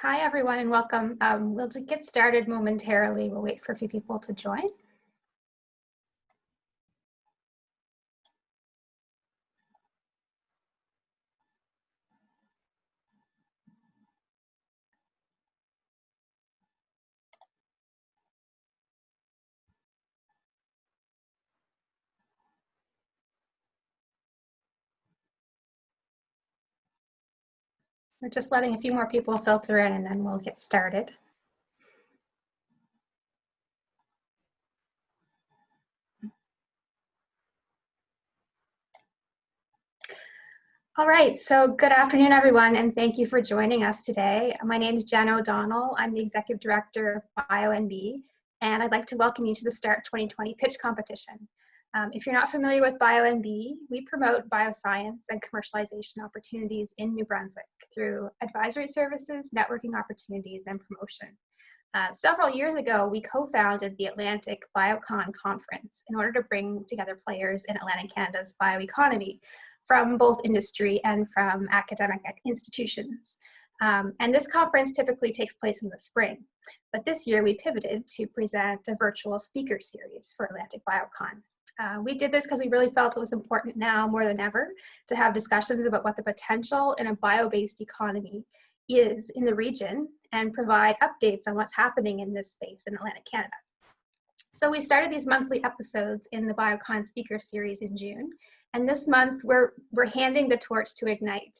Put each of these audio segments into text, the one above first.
Hi, everyone, and welcome. We'll just get started momentarily. We'll wait for a few people to join. We're just letting a few more people filter in, and then we'll get started. All right, so good afternoon, everyone, and thank you for joining us today. My name is Jen O'Donnell. I'm the Executive Director of BioNB, and I'd like to welcome you to the START 2020 pitch competition. If you're not familiar with BioNB, we promote bioscience and commercialization opportunities in New Brunswick through advisory services, networking opportunities, and promotion. Several years ago, we co-founded the Atlantic BIOCON conference in order to bring together players in Atlantic Canada's bioeconomy from both industry and from academic institutions. And this conference typically takes place in the spring. But this year we pivoted to present a virtual speaker series for Atlantic BIOCON. We did this because we really felt it was important now more than ever to have discussions about what the potential in a bio-based economy is in the region and provide updates on what's happening in this space in Atlantic Canada. So we started these monthly episodes in the BIOCON speaker series in June, and this month we're handing the torch to Ignite.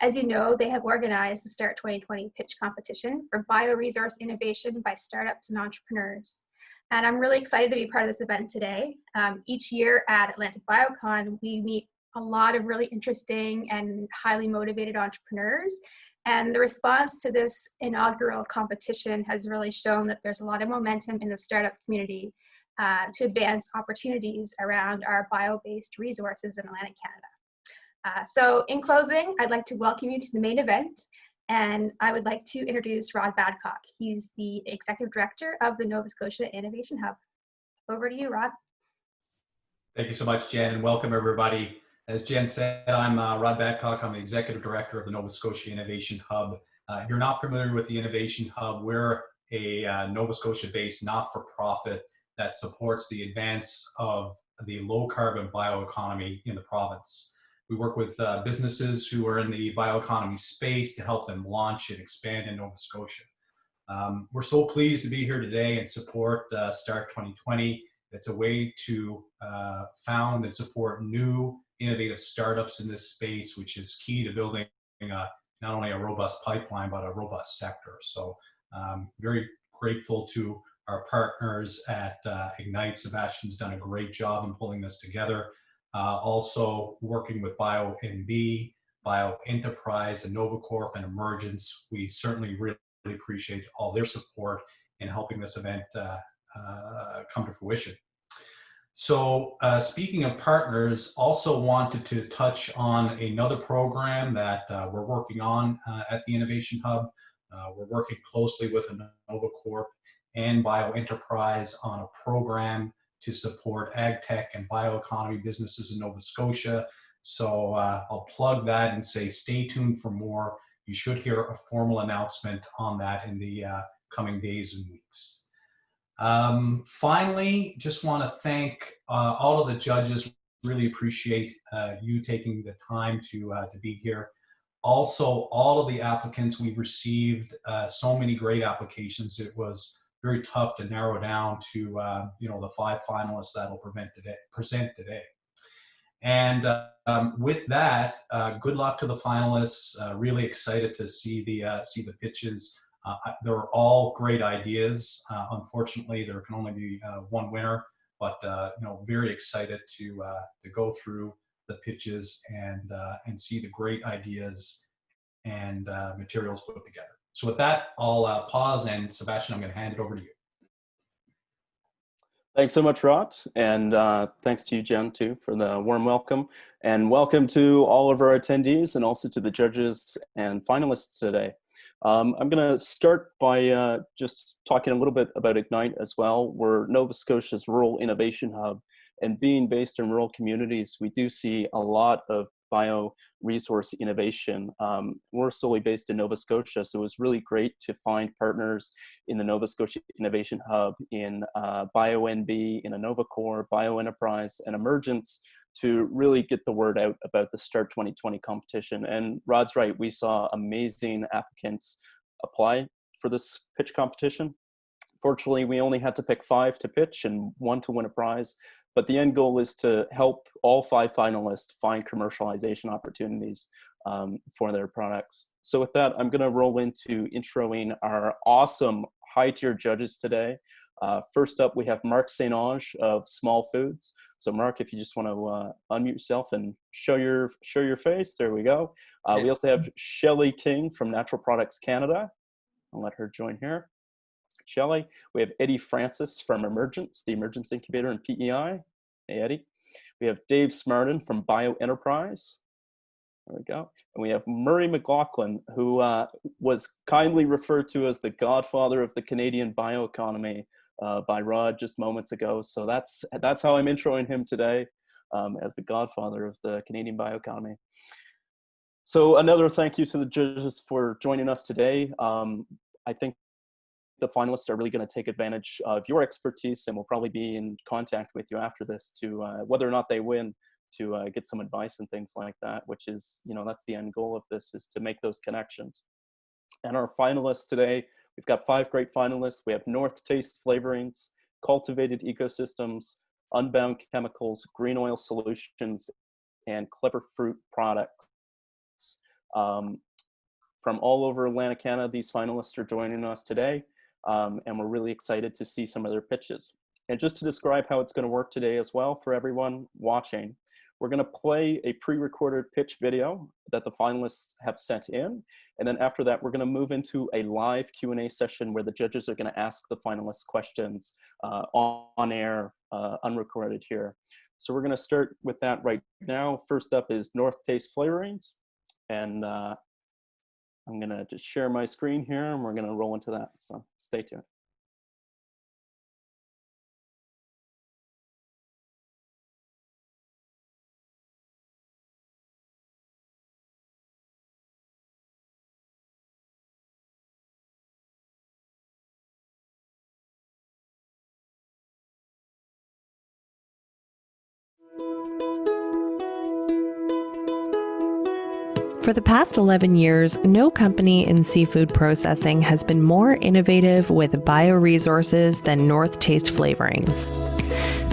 As you know, they have organized the START 2020 pitch competition for bioresource innovation by startups and entrepreneurs. And I'm really excited to be part of this event today. Each year at Atlantic BIOCON, we meet a lot of really interesting and highly motivated entrepreneurs. And the response to this inaugural competition has really shown that there's a lot of momentum in the startup community to advance opportunities around our bio-based resources in Atlantic Canada. So in closing, I'd like to welcome you to the main event. And I would like to introduce Rod Badcock. He's the Executive Director of the Nova Scotia Innovation Hub. Over to you, Rod. Thank you so much, Jen, and welcome everybody. As Jen said, I'm Rod Badcock. I'm the Executive Director of the Nova Scotia Innovation Hub. If you're not familiar with the Innovation Hub, we're a Nova Scotia-based not-for-profit that supports the advance of the low-carbon bioeconomy in the province. We work with businesses who are in the bioeconomy space to help them launch and expand in Nova Scotia. We're so pleased to be here today and support START 2020. It's a way to found and support new innovative startups in this space, which is key to building not only a robust pipeline, but a robust sector. So very grateful to our partners at Ignite. Sebastian's done a great job in pulling this together. Also working with BioNB, BioEnterprise, and NovaCorp and Emergence. We certainly really appreciate all their support in helping this event come to fruition. So speaking of partners, also wanted to touch on another program that we're working on at the Innovation Hub. We're working closely with NovaCorp and BioEnterprise on a program to support ag tech and bioeconomy businesses in Nova Scotia. So I'll plug that and say stay tuned for more. You should hear a formal announcement on that in the coming days and weeks. Finally, just want to thank all of the judges. Really appreciate you taking the time to be here. Also, all of the applicants we received, so many great applications. It was very tough to narrow down to the 5 finalists that will present today. And with that, good luck to the finalists. Really excited to see the pitches. They're all great ideas. Unfortunately, there can only be one winner, but very excited to go through the pitches and see the great ideas and materials put together. So with that, I'll pause, and Sebastian, I'm going to hand it over to you. Thanks so much, Rod, and thanks to you, Jen, too, for the warm welcome. And welcome to all of our attendees and also to the judges and finalists today. I'm going to start by just talking a little bit about Ignite as well. We're Nova Scotia's Rural Innovation Hub, and being based in rural communities, we do see a lot of Bioresource innovation. We're solely based in Nova Scotia, so it was really great to find partners in the Nova Scotia Innovation Hub, in BioNB, in InnovaCore, BioEnterprise, and Emergence, to really get the word out about the Start 2020 competition. And Rod's right, we saw amazing applicants apply for this pitch competition. Fortunately, we only had to pick 5 to pitch and 1 to win a prize. But the end goal is to help all 5 finalists find commercialization opportunities for their products. So with that, I'm gonna roll into introing our awesome high-tier judges today. First up, we have Mark St. Onge of Small Foods. So Mark, if you just want to unmute yourself and show your face, there we go. We also have Shelley King from Natural Products Canada. I'll let her join here. Shelley. We have Eddie Francis from Emergence, the Emergence Incubator and PEI. Hey, Eddie. We have Dave Smarden from Bioenterprise. There we go. And we have Murray McLaughlin, who was kindly referred to as the godfather of the Canadian bioeconomy by Rod just moments ago. So that's how I'm introing him today, as the godfather of the Canadian bioeconomy. So another thank you to the judges for joining us today. I think the finalists are really going to take advantage of your expertise, and will probably be in contact with you after this to whether or not they win, to get some advice and things like that, which is, that's the end goal of this, is to make those connections. And our finalists today, we've got 5 great finalists. We have North Taste Flavourings, Cultivated Ecosystems, Unbound Chemicals, Green Oil Solutions, and Clever Fruit Products. From all over Atlantic Canada, these finalists are joining us today, and we're really excited to see some of their pitches. And just to describe how it's going to work today as well for everyone watching, we're going to play a pre-recorded pitch video that the finalists have sent in. And then after that, we're going to move into a live Q&A session where the judges are going to ask the finalists questions on air, unrecorded here. So we're going to start with that right now. First up is North Taste Flavourings. And I'm going to just share my screen here, and we're going to roll into that. So stay tuned. For the past 11 years, no company in seafood processing has been more innovative with bioresources than North Taste Flavourings.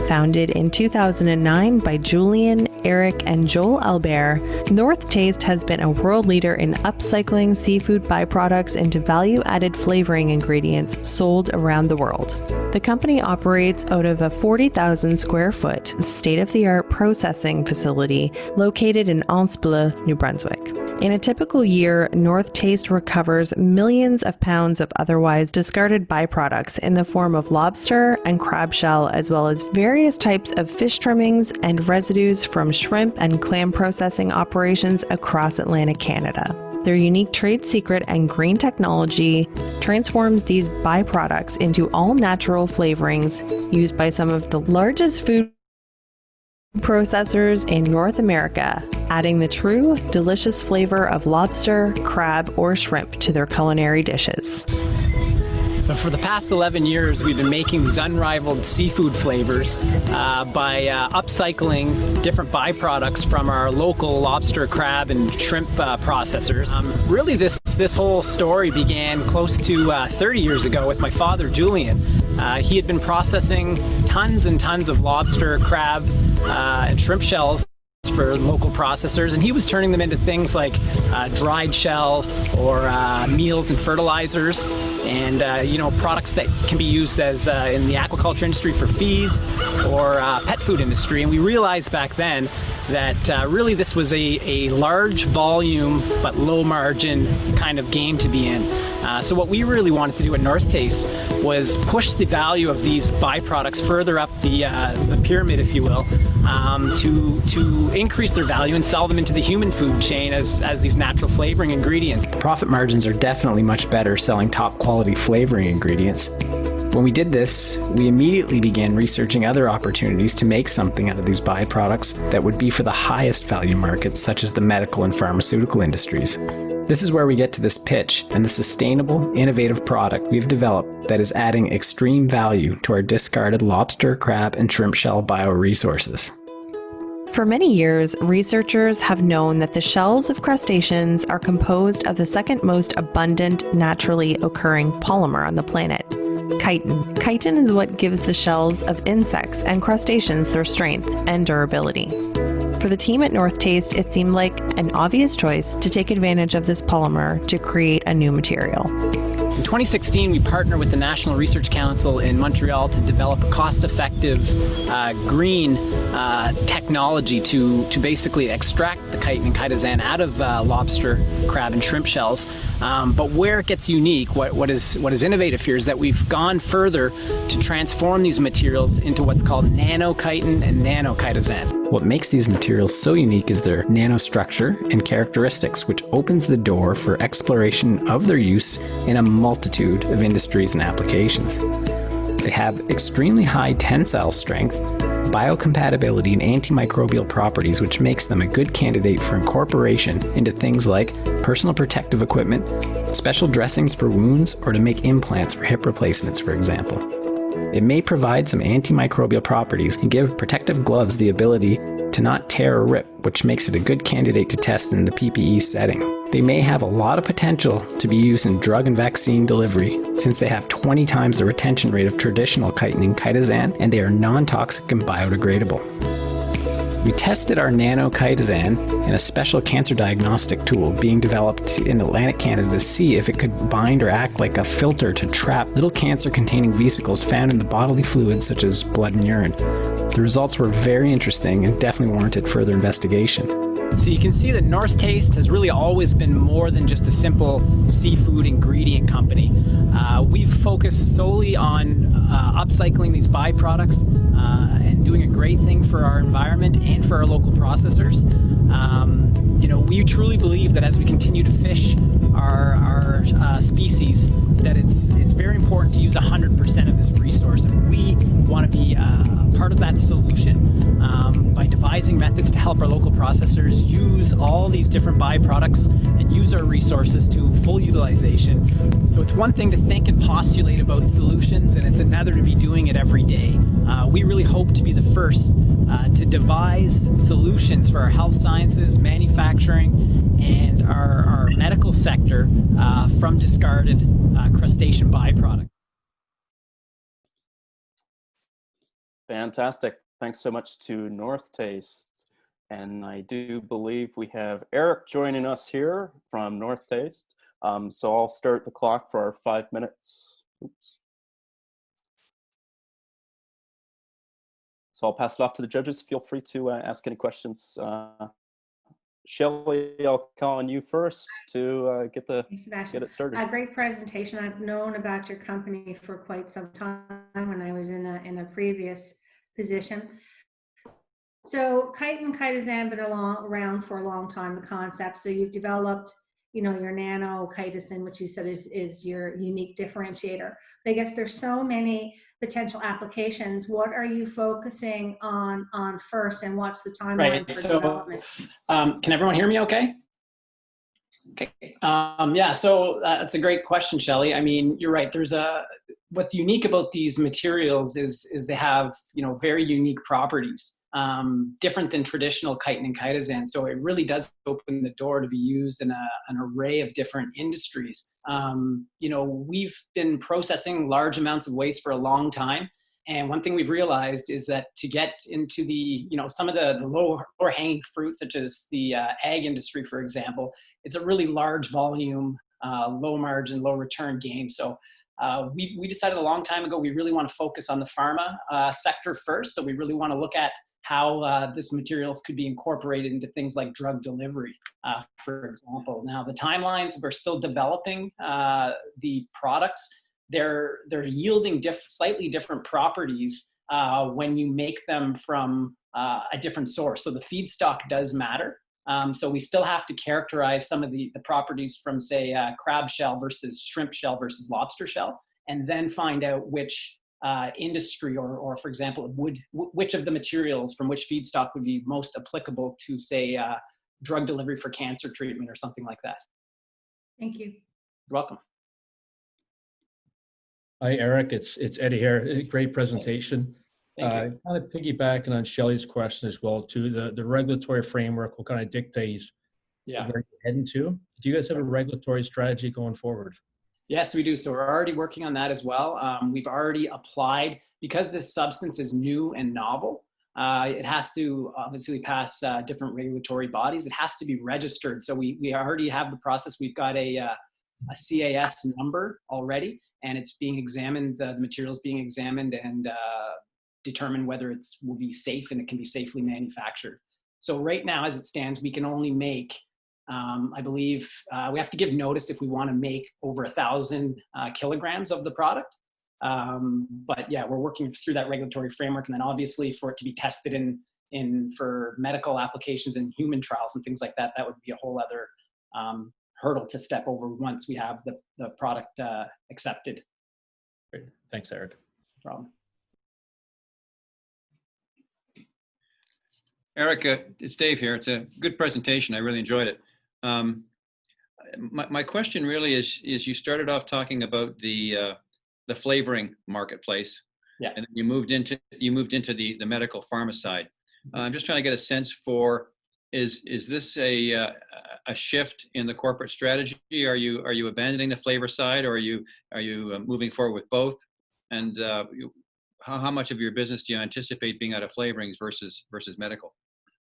Founded in 2009 by Julian, Eric, and Joel Albert, North Taste has been a world leader in upcycling seafood byproducts into value-added flavoring ingredients sold around the world. The company operates out of a 40,000 square foot, state-of-the-art processing facility located in Anse Bleu, New Brunswick. In a typical year, North Taste recovers millions of pounds of otherwise discarded byproducts in the form of lobster and crab shell, as well as various types of fish trimmings and residues from shrimp and clam processing operations across Atlantic Canada. Their unique trade secret and green technology transforms these byproducts into all-natural flavorings used by some of the largest food processors in North America, adding the true, delicious flavor of lobster, crab, or shrimp to their culinary dishes. So for the past 11 years, we've been making these unrivaled seafood flavors by upcycling different byproducts from our local lobster, crab, and shrimp processors. Really, this whole story began close to 30 years ago with my father, Julian. He had been processing tons and tons of lobster, crab, and shrimp shells for local processors, and he was turning them into things like dried shell or meals and fertilizers, and products that can be used as in the aquaculture industry for feeds or pet food industry. And we realized back then that really this was a large volume but low margin kind of game to be in. So what we really wanted to do at North Taste was push the value of these byproducts further up the pyramid, if you will, to increase their value and sell them into the human food chain as these natural flavoring ingredients. The profit margins are definitely much better selling top quality flavoring ingredients. When we did this, we immediately began researching other opportunities to make something out of these byproducts that would be for the highest value markets, such as the medical and pharmaceutical industries. This is where we get to this pitch and the sustainable, innovative product we've developed that is adding extreme value to our discarded lobster, crab, and shrimp shell bioresources. For many years, researchers have known that the shells of crustaceans are composed of the second most abundant naturally occurring polymer on the planet, chitin. Chitin is what gives the shells of insects and crustaceans their strength and durability. For the team at North Taste, it seemed like an obvious choice to take advantage of this polymer to create a new material. In 2016, we partnered with the National Research Council in Montreal to develop a cost-effective green technology to basically extract the chitin and chitosan out of lobster, crab, and shrimp shells. But where it gets unique, what is innovative here is that we've gone further to transform these materials into what's called nanochitin and nanochitosan. What makes these materials so unique is their nanostructure and characteristics, which opens the door for exploration of their use in a multitude of industries and applications. They have extremely high tensile strength, biocompatibility, and antimicrobial properties, which makes them a good candidate for incorporation into things like personal protective equipment, special dressings for wounds, or to make implants for hip replacements, for example. It may provide some antimicrobial properties and give protective gloves the ability to not tear or rip, which makes it a good candidate to test in the PPE setting. They may have a lot of potential to be used in drug and vaccine delivery, since they have 20 times the retention rate of traditional chitin and chitosan, and they are non-toxic and biodegradable. We tested our nanochitosan in a special cancer diagnostic tool being developed in Atlantic Canada to see if it could bind or act like a filter to trap little cancer-containing vesicles found in the bodily fluids such as blood and urine. The results were very interesting and definitely warranted further investigation. So you can see that North Taste has really always been more than just a simple seafood ingredient company. We've focused solely on upcycling these byproducts and doing a great thing for our environment and for our local processors. We truly believe that as we continue to fish our species, that it's very important to use 100% of this resource, and we want to be part of that solution by devising methods to help our local processors use all these different byproducts and use our resources to full utilization. So it's one thing to think and postulate about solutions, and it's another to be doing it every day. We really hope to be the first to devise solutions for our health sciences, manufacturing, and our medical sector from discarded crustacean byproduct. Fantastic. Thanks so much to North Taste. And I do believe we have Eric joining us here from North Taste. So I'll start the clock for our 5 minutes. Oops. So I'll pass it off to the judges. Feel free to ask any questions. Shelley, I'll call on you first to get it started. A great presentation. I've known about your company for quite some time when I was in a previous position. So chitin and chitosan been around for a long time, the concept. So you've developed, your nanochitosan, which you said is your unique differentiator. But I guess there's so many potential applications. What are you focusing on first, and what's the timeline for development? Can everyone hear me okay? Okay. So that's a great question, Shelley. I mean, you're right. What's unique about these materials is they have, very unique properties, different than traditional chitin and chitosan. So it really does open the door to be used in an array of different industries. We've been processing large amounts of waste for a long time. And one thing we've realized is that to get into the, some of the lower hanging fruit, such as the ag industry, for example, it's a really large volume, low margin, low return game. So we decided a long time ago, we really want to focus on the pharma sector first. So we really want to look at how this materials could be incorporated into things like drug delivery, for example. Now, the timelines, we're still developing the products. They're yielding slightly different properties when you make them from a different source. So the feedstock does matter. So we still have to characterize some of the properties from, say, crab shell versus shrimp shell versus lobster shell. and then find out which industry or for example, which of the materials from which feedstock would be most applicable to, say, drug delivery for cancer treatment or something like that. Thank you. You're welcome. Hi, Eric. It's Eddie here. Great presentation. Thank you. Kind of piggybacking on Shelley's question as well, too. The regulatory framework will kind of dictate where you're heading to. Do you guys have a regulatory strategy going forward? Yes, we do. So we're already working on that as well. We've already applied, because this substance is new and novel, it has to obviously pass different regulatory bodies. It has to be registered. So we already have the process. We've got a CAS number already, and it's being examined, the material's being examined and determine whether it will be safe and it can be safely manufactured. So right now, as it stands, we can only make, I believe, we have to give notice if we want to make over 1,000 kilograms of the product. But yeah, we're working through that regulatory framework, and then obviously for it to be tested for medical applications and human trials and things like that, that would be a whole other hurdle to step over once we have the product accepted. Great. Thanks, Eric. No problem. Eric, it's Dave here. It's a good presentation. I really enjoyed it. My question really is you started off talking about the flavoring marketplace, yeah, and then you moved into the medical pharma side. I'm just trying to get a sense for is this a shift in the corporate strategy? Are you abandoning the flavor side, or are you moving forward with both? And how much of your business do you anticipate being out of flavorings versus medical?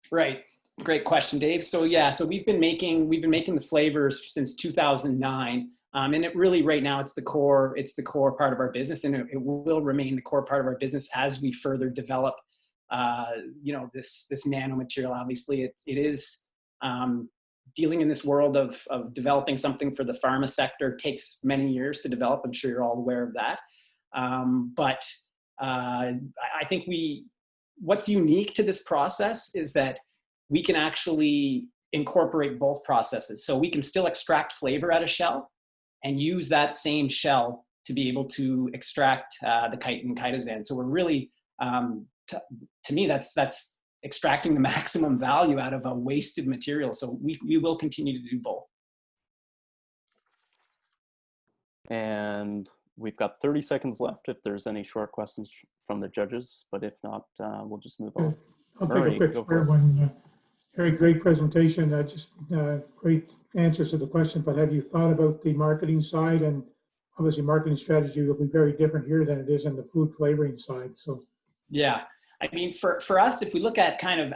Right. Great question, Dave. So yeah, so we've been making the flavors since 2009. And it really, right now, it's the core part of our business, and it will remain the core part of our business as we further develop, this nanomaterial. Obviously, it is dealing in this world of developing something for the pharma sector takes many years to develop. I'm sure you're all aware of that. But I think what's unique to this process is that we can actually incorporate both processes. So we can still extract flavor out of shell and use that same shell to be able to extract the chitin and chitosan. So we're really, to me, that's extracting the maximum value out of a wasted material. So we will continue to do both. And we've got 30 seconds left if there's any short questions from the judges, but if not, we'll just move on. I'll Murray, take a quick one. Very great presentation, just great answers to the question, but have you thought about the marketing side? And obviously marketing strategy will be very different here than it is in the food flavoring side. So yeah, I mean, for us, if we look at kind of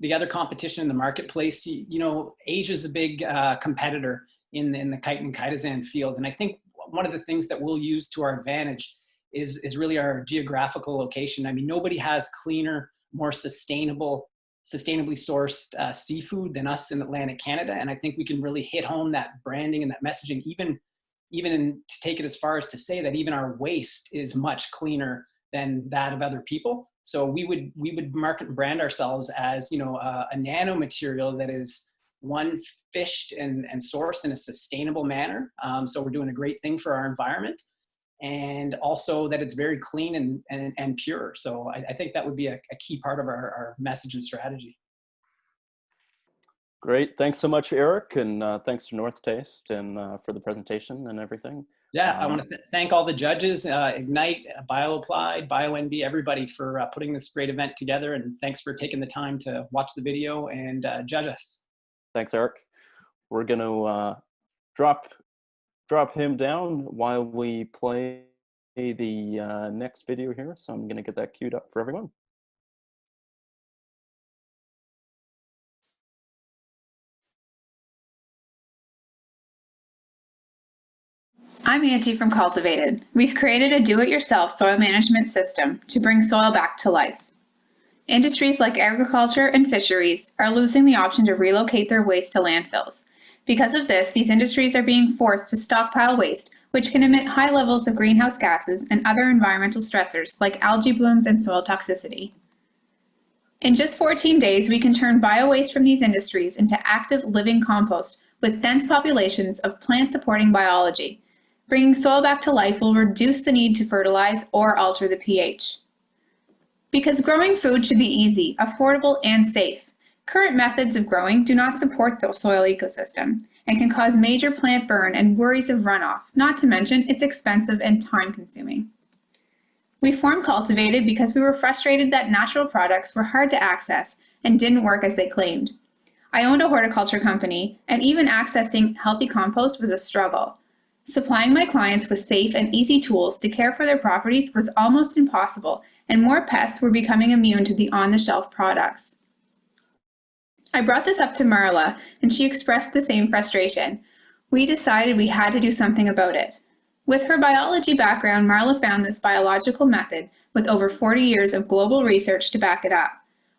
the other competition in the marketplace, Asia is a big competitor in the chitin chitosan field. And I think one of the things that we'll use to our advantage is really our geographical location. I mean, nobody has cleaner, more sustainably sourced seafood than us in Atlantic Canada. And I think we can really hit home that branding and that messaging, even to take it as far as to say that even our waste is much cleaner than that of other people. So we would market and brand ourselves as, a nanomaterial that is fished and sourced in a sustainable manner. So we're doing a great thing for our environment, and also that it's very clean and pure. So I think that would be a key part of our message and strategy. Great. Thanks so much, Eric. And thanks to North Taste and for the presentation and everything. Yeah, I want to thank all the judges, Ignite, BioApplied, BioNB, everybody for putting this great event together. And thanks for taking the time to watch the video and judge us. Thanks, Eric. We're going to drop him down while we play the next video here. So I'm going to get that queued up for everyone. I'm Angie from Cultivated. We've created a do-it-yourself soil management system to bring soil back to life. Industries like agriculture and fisheries are losing the option to relocate their waste to landfills. Because of this, these industries are being forced to stockpile waste, which can emit high levels of greenhouse gases and other environmental stressors like algae blooms and soil toxicity. In just 14 days, we can turn biowaste from these industries into active living compost with dense populations of plant-supporting biology. Bringing soil back to life will reduce the need to fertilize or alter the pH. Because growing food should be easy, affordable, and safe, current methods of growing do not support the soil ecosystem and can cause major plant burn and worries of runoff, not to mention it's expensive and time-consuming. We formed Cultivated because we were frustrated that natural products were hard to access and didn't work as they claimed. I owned a horticulture company, and even accessing healthy compost was a struggle. Supplying my clients with safe and easy tools to care for their properties was almost impossible, and more pests were becoming immune to the on-the-shelf products. I brought this up to Marla, and she expressed the same frustration. We decided we had to do something about it. With her biology background, Marla found this biological method with over 40 years of global research to back it up.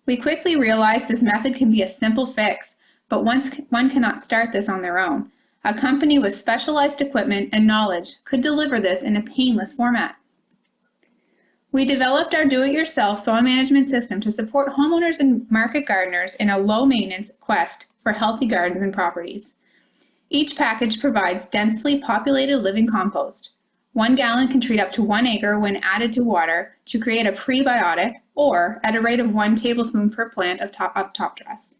We quickly realized this method can be a simple fix, but one cannot start this on their own. A company with specialized equipment and knowledge could deliver this in a painless format. We developed our do-it-yourself soil management system to support homeowners and market gardeners in a low-maintenance quest for healthy gardens and properties. Each package provides densely populated living compost. 1 gallon can treat up to 1 acre when added to water to create a prebiotic, or at a rate of 1 tablespoon per plant of top dress.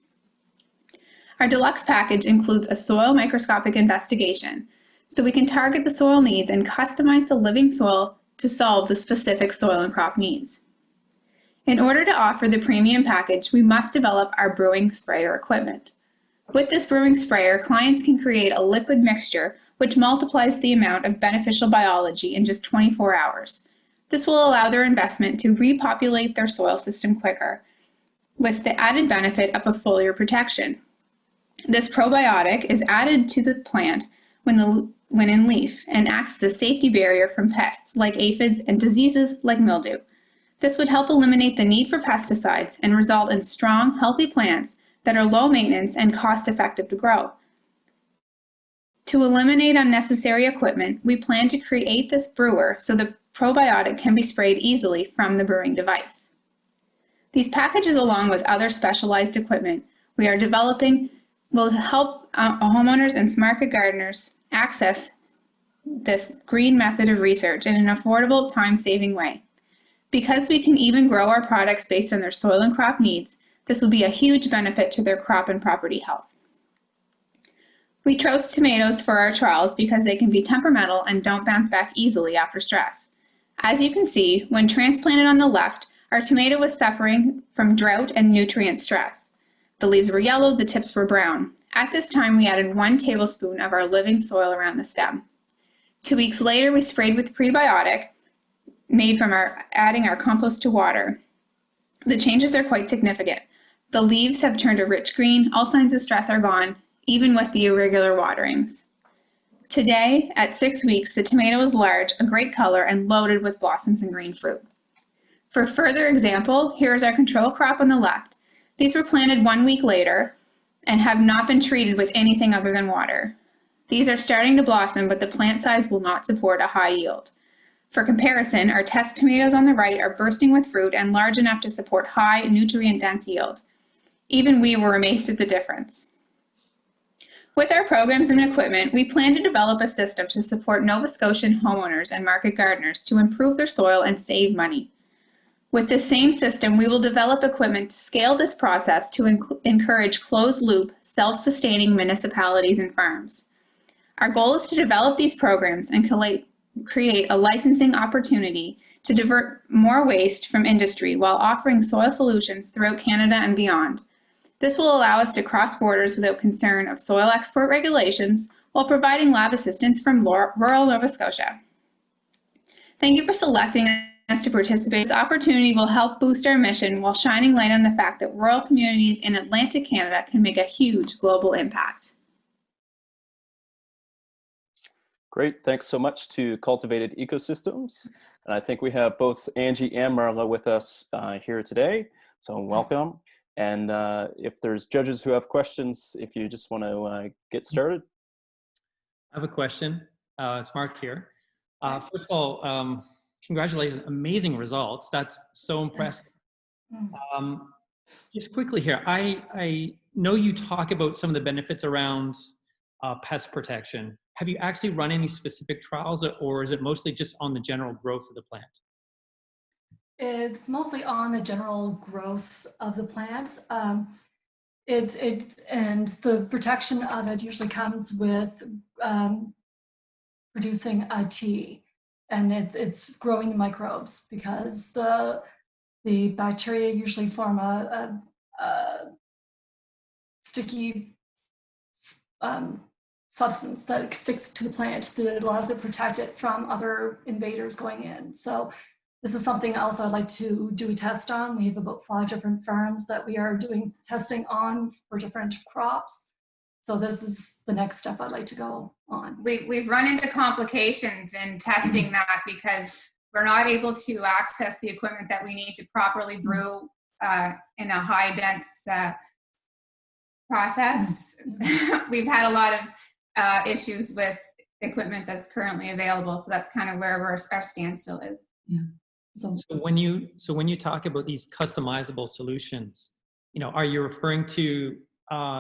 Our deluxe package includes a soil microscopic investigation, so we can target the soil needs and customize the living soil to solve the specific soil and crop needs. In order to offer the premium package, we must develop our brewing sprayer equipment. With this brewing sprayer, clients can create a liquid mixture which multiplies the amount of beneficial biology in just 24 hours. This will allow their investment to repopulate their soil system quicker, with the added benefit of a foliar protection. This probiotic is added to the plant when in leaf and acts as a safety barrier from pests like aphids and diseases like mildew. This would help eliminate the need for pesticides and result in strong, healthy plants that are low maintenance and cost-effective to grow. To eliminate unnecessary equipment, we plan to create this brewer so the probiotic can be sprayed easily from the brewing device. These packages, along with other specialized equipment we are developing, will help homeowners and market gardeners access this green method of research in an affordable, time-saving way. Because we can even grow our products based on their soil and crop needs, this will be a huge benefit to their crop and property health. We chose tomatoes for our trials because they can be temperamental and don't bounce back easily after stress. As you can see, when transplanted on the left, our tomato was suffering from drought and nutrient stress. The leaves were yellow, the tips were brown. At this time, we added 1 tablespoon of our living soil around the stem. 2 weeks later, we sprayed with prebiotic made from adding our compost to water. The changes are quite significant. The leaves have turned a rich green, all signs of stress are gone, even with the irregular waterings. Today, at 6 weeks, the tomato is large, a great color, and loaded with blossoms and green fruit. For further example, here is our control crop on the left. These were planted 1 week later and have not been treated with anything other than water. These are starting to blossom, but the plant size will not support a high yield. For comparison, our test tomatoes on the right are bursting with fruit and large enough to support high, nutrient-dense yield. Even we were amazed at the difference. With our programs and equipment, we plan to develop a system to support Nova Scotian homeowners and market gardeners to improve their soil and save money. With this same system, we will develop equipment to scale this process to encourage closed-loop, self-sustaining municipalities and farms. Our goal is to develop these programs and create a licensing opportunity to divert more waste from industry while offering soil solutions throughout Canada and beyond. This will allow us to cross borders without concern of soil export regulations while providing lab assistance from rural Nova Scotia. Thank you for selecting us to participate. This opportunity will help boost our mission while shining light on the fact that rural communities in Atlantic Canada can make a huge global impact. Great, thanks so much to Cultivated Ecosystems. And I think we have both Angie and Marla with us here today, so welcome. And if there's judges who have questions, if you just want to get started. I have a question. It's Mark here. First of all, congratulations, amazing results. That's so impressive. Just quickly here, I know you talk about some of the benefits around pest protection. have you actually run any specific trials, or is it mostly just on the general growth of the plant? It's mostly on the general growth of the plants. And the protection of it usually comes with producing a tea, and it's growing the microbes, because the bacteria usually form a sticky substance that sticks to the plant that allows it to protect it from other invaders going in. So this is something else I'd like to do a test on. We have about 5 different farms that we are doing testing on for different crops. So this is the next step I'd like to go on. We've run into complications in testing that, because we're not able to access the equipment that we need to properly brew in a high dense process. We've had a lot of issues with equipment that's currently available. So that's kind of where our standstill is. Yeah. So when you talk about these customizable solutions, are you referring to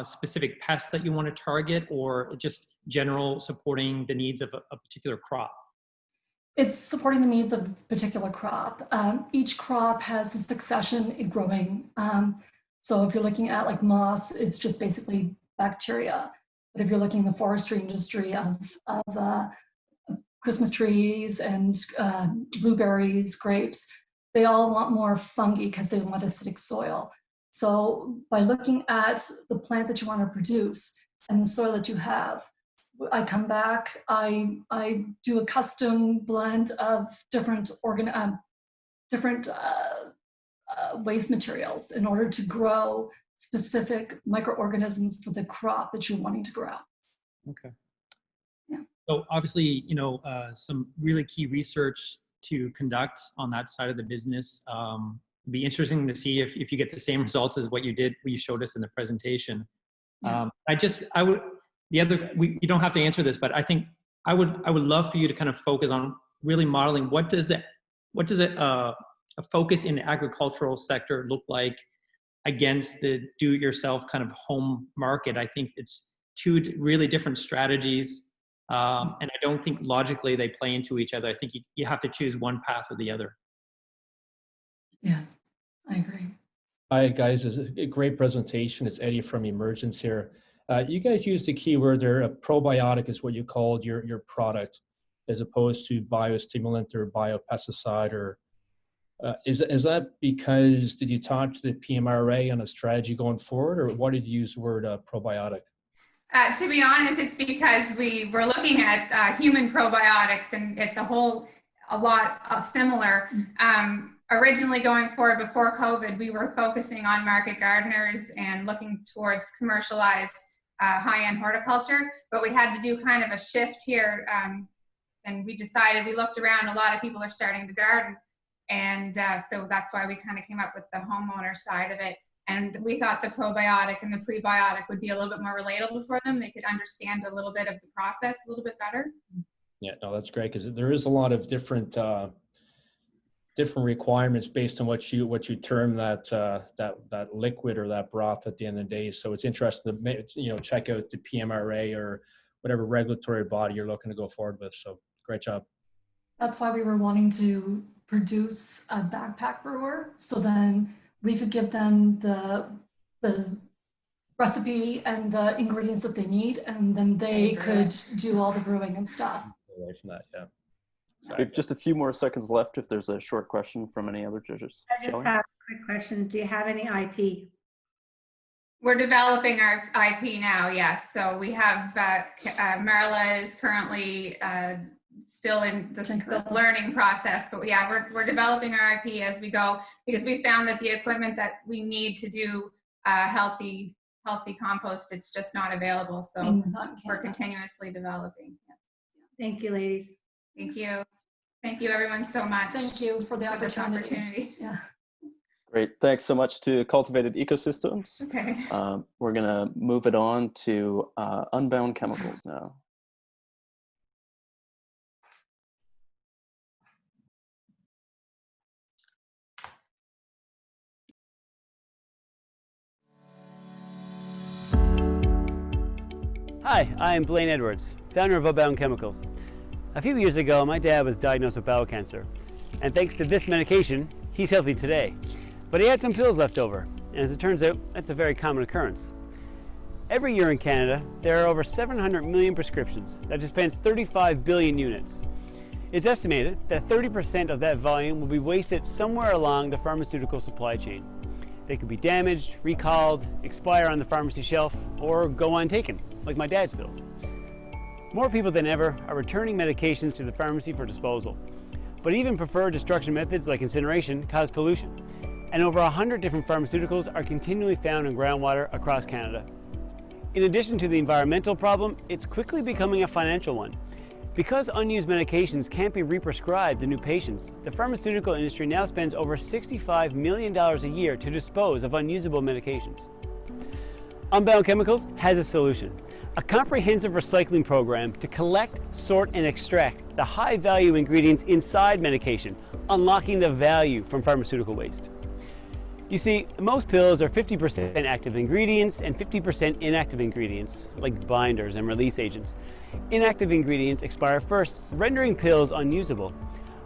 specific pests that you want to target, or just general supporting the needs of a particular crop? It's supporting the needs of a particular crop. Each crop has a succession in growing. So if you're looking at like moss, it's just basically bacteria. But if you're looking at the forestry industry of Christmas trees and blueberries, grapes, they all want more fungi because they want acidic soil. So by looking at the plant that you want to produce and the soil that you have, I come back, I do a custom blend of different waste materials in order to grow specific microorganisms for the crop that you're wanting to grow. Okay. Yeah. So obviously, some really key research to conduct on that side of the business. It'd be interesting to see if you get the same results as what you showed us in the presentation. Yeah. You don't have to answer this, but I think I would love for you to kind of focus on really modeling what does a focus in the agricultural sector look like against the do-it-yourself kind of home market. I think it's 2 really different strategies, and I don't think logically they play into each other. I think you have to choose one path or the other. Yeah, I agree. Hi guys, it's a great presentation. It's Eddie from Emergence here. You guys used the keyword there, a probiotic is what you called your product, as opposed to biostimulant or biopesticide, or is that because, did you talk to the PMRA on a strategy going forward, or why did you use the word probiotic? To be honest, it's because we were looking at human probiotics, and it's a lot similar. Originally going forward before COVID, we were focusing on market gardeners and looking towards commercialized high-end horticulture, but we had to do kind of a shift here, and we looked around, a lot of people are starting to garden, and so that's why we kind of came up with the homeowner side of it. And we thought the probiotic and the prebiotic would be a little bit more relatable for them. They could understand a little bit of the process a little bit better. Yeah, no, that's great, because there is a lot of different requirements based on what you term that liquid or that broth at the end of the day. So it's interesting to check out the PMRA or whatever regulatory body you're looking to go forward with. So great job. That's why we were wanting to produce a backpack brewer, so then we could give them the recipe and the ingredients that they need, and then they could do all the brewing and stuff. Away from that, yeah. We have just a few more seconds left if there's a short question from any other judges. I just have a quick question. Do you have any IP? We're developing our IP now, yes. So we have, Marla is currently still in the learning process, but yeah, we're developing our IP as we go, because we found that the equipment that we need to do healthy compost, it's just not available. So we're continuously developing. Thank you, ladies. Thank you. Thank you everyone so much. Thank you for the this opportunity. Yeah. Great. Thanks so much to Cultivated Ecosystems. Okay. We're going to move it on to Unbound Chemicals now. Hi, I am Blaine Edwards, founder of Unbound Chemicals. A few years ago, my dad was diagnosed with bowel cancer, and thanks to this medication, he's healthy today. But he had some pills left over, and as it turns out, that's a very common occurrence. Every year in Canada, there are over 700 million prescriptions that dispense 35 billion units. It's estimated that 30% of that volume will be wasted somewhere along the pharmaceutical supply chain. They could be damaged, recalled, expire on the pharmacy shelf, or go untaken, like my dad's pills. More people than ever are returning medications to the pharmacy for disposal. But even preferred destruction methods like incineration cause pollution. And over 100 different pharmaceuticals are continually found in groundwater across Canada. In addition to the environmental problem, it's quickly becoming a financial one. Because unused medications can't be represcribed to new patients, the pharmaceutical industry now spends over $65 million a year to dispose of unusable medications. Unbound Chemicals has a solution, a comprehensive recycling program to collect, sort, and extract the high-value ingredients inside medication, unlocking the value from pharmaceutical waste. You see, most pills are 50% active ingredients and 50% inactive ingredients, like binders and release agents. Inactive ingredients expire first, rendering pills unusable.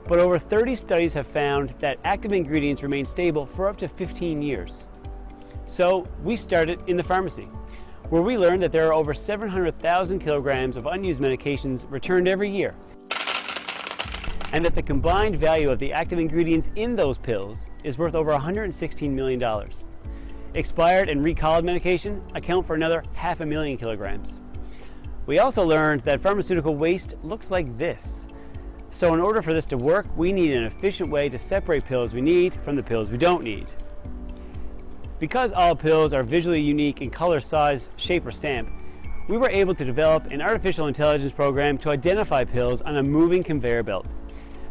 But over 30 studies have found that active ingredients remain stable for up to 15 years. So we started in the pharmacy, where we learned that there are over 700,000 kilograms of unused medications returned every year, and that the combined value of the active ingredients in those pills is worth over $116 million. Expired and recalled medication account for another 500,000 kilograms. We also learned that pharmaceutical waste looks like this. So in order for this to work, we need an efficient way to separate pills we need from the pills we don't need. Because all pills are visually unique in color, size, shape, or stamp, we were able to develop an artificial intelligence program to identify pills on a moving conveyor belt.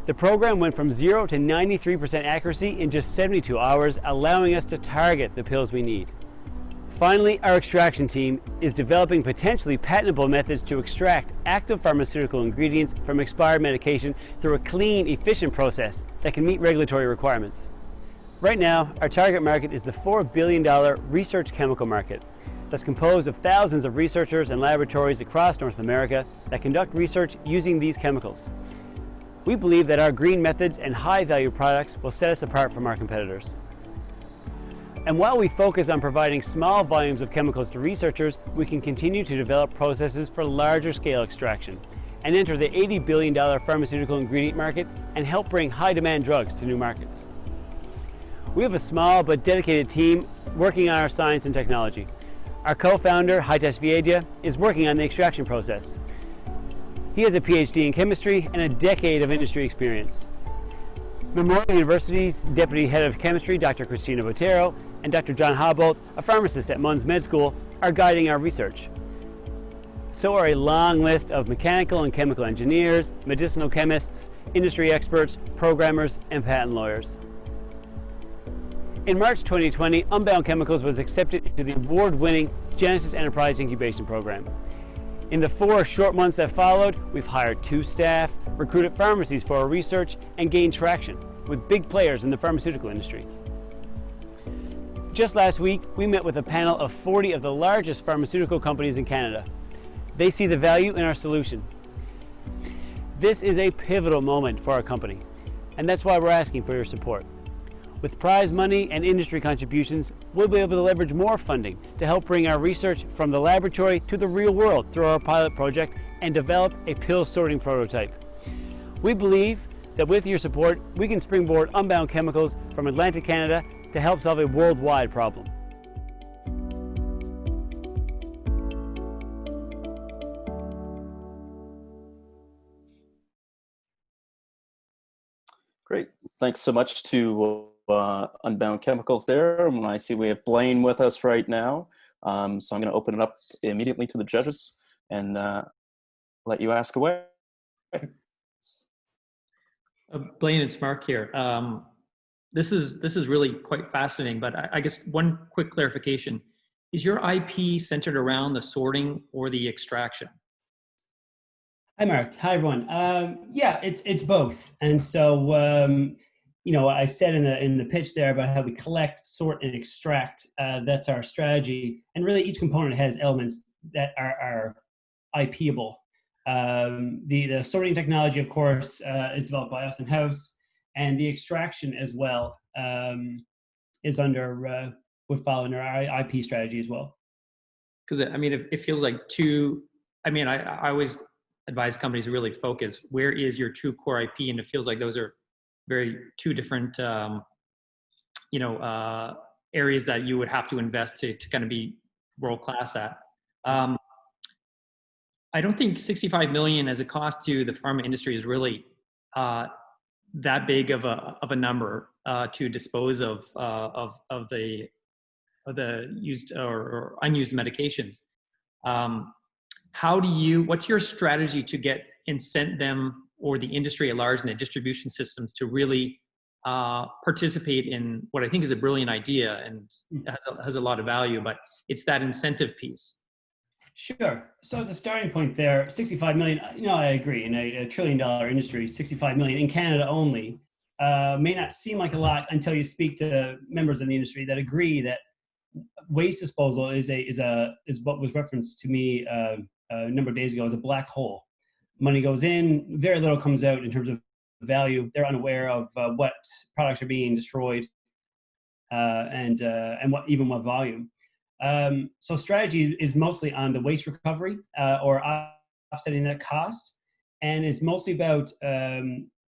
The program went from 0 to 93% accuracy in just 72 hours, allowing us to target the pills we need. Finally, our extraction team is developing potentially patentable methods to extract active pharmaceutical ingredients from expired medication through a clean, efficient process that can meet regulatory requirements. Right now, our target market is the $4 billion research chemical market that's composed of thousands of researchers and laboratories across North America that conduct research using these chemicals. We believe that our green methods and high-value products will set us apart from our competitors. And while we focus on providing small volumes of chemicals to researchers, we can continue to develop processes for larger scale extraction and enter the $80 billion pharmaceutical ingredient market and help bring high-demand drugs to new markets. We have a small but dedicated team working on our science and technology. Our co-founder, Hitesh Viedia, is working on the extraction process. He has a PhD in chemistry and a decade of industry experience. Memorial University's Deputy Head of Chemistry, Dr. Christina Botero, and Dr. John Hobbolt, a pharmacist at Mons Med School, are guiding our research. So are a long list of mechanical and chemical engineers, medicinal chemists, industry experts, programmers, and patent lawyers. In March 2020, Unbound Chemicals was accepted into the award-winning Genesis Enterprise Incubation Program. In the 4 short months that followed, we've hired 2 staff, recruited pharmacies for our research, and gained traction with big players in the pharmaceutical industry. Just last week, we met with a panel of 40 of the largest pharmaceutical companies in Canada. They see the value in our solution. This is a pivotal moment for our company, and that's why we're asking for your support. With prize money and industry contributions, we'll be able to leverage more funding to help bring our research from the laboratory to the real world through our pilot project and develop a pill sorting prototype. We believe that with your support, we can springboard Unbound Chemicals from Atlantic Canada to help solve a worldwide problem. Great. Thanks so much to Unbound Chemicals there. And I see we have Blaine with us right now. So I'm going to open it up immediately to the judges and let you ask away. Blaine, it's Mark here. This is really quite fascinating, but I guess one quick clarification. Is your IP centered around the sorting or the extraction? Hi, Mark. Hi, everyone. Yeah, it's both. And so, you know, I said in the pitch there about how we collect, sort, and extract. That's our strategy. And really, each component has elements that are IPable. The sorting technology, of course, is developed by us in-house, and the extraction as well is would fall under our IP strategy as well. Because I mean, it feels like I always advise companies to really focus, where is your true core IP? And it feels like those are two different, areas that you would have to invest to kind of be world-class at. I don't think 65 million as a cost to the pharma industry is really that big of a number to dispose of the used or unused medications. What's your strategy to incent them or the industry at large and the distribution systems to really participate in what I think is a brilliant idea and has a lot of value, but it's that incentive piece? Sure. So as a starting point there, 65 million, I agree. In a $1 trillion industry, 65 million in Canada only may not seem like a lot until you speak to members of the industry that agree that waste disposal is what was referenced to me a number of days ago as a black hole. Money goes in, very little comes out in terms of value. They're unaware of what products are being destroyed and what volume. So strategy is mostly on the waste recovery or offsetting that cost, and it's mostly about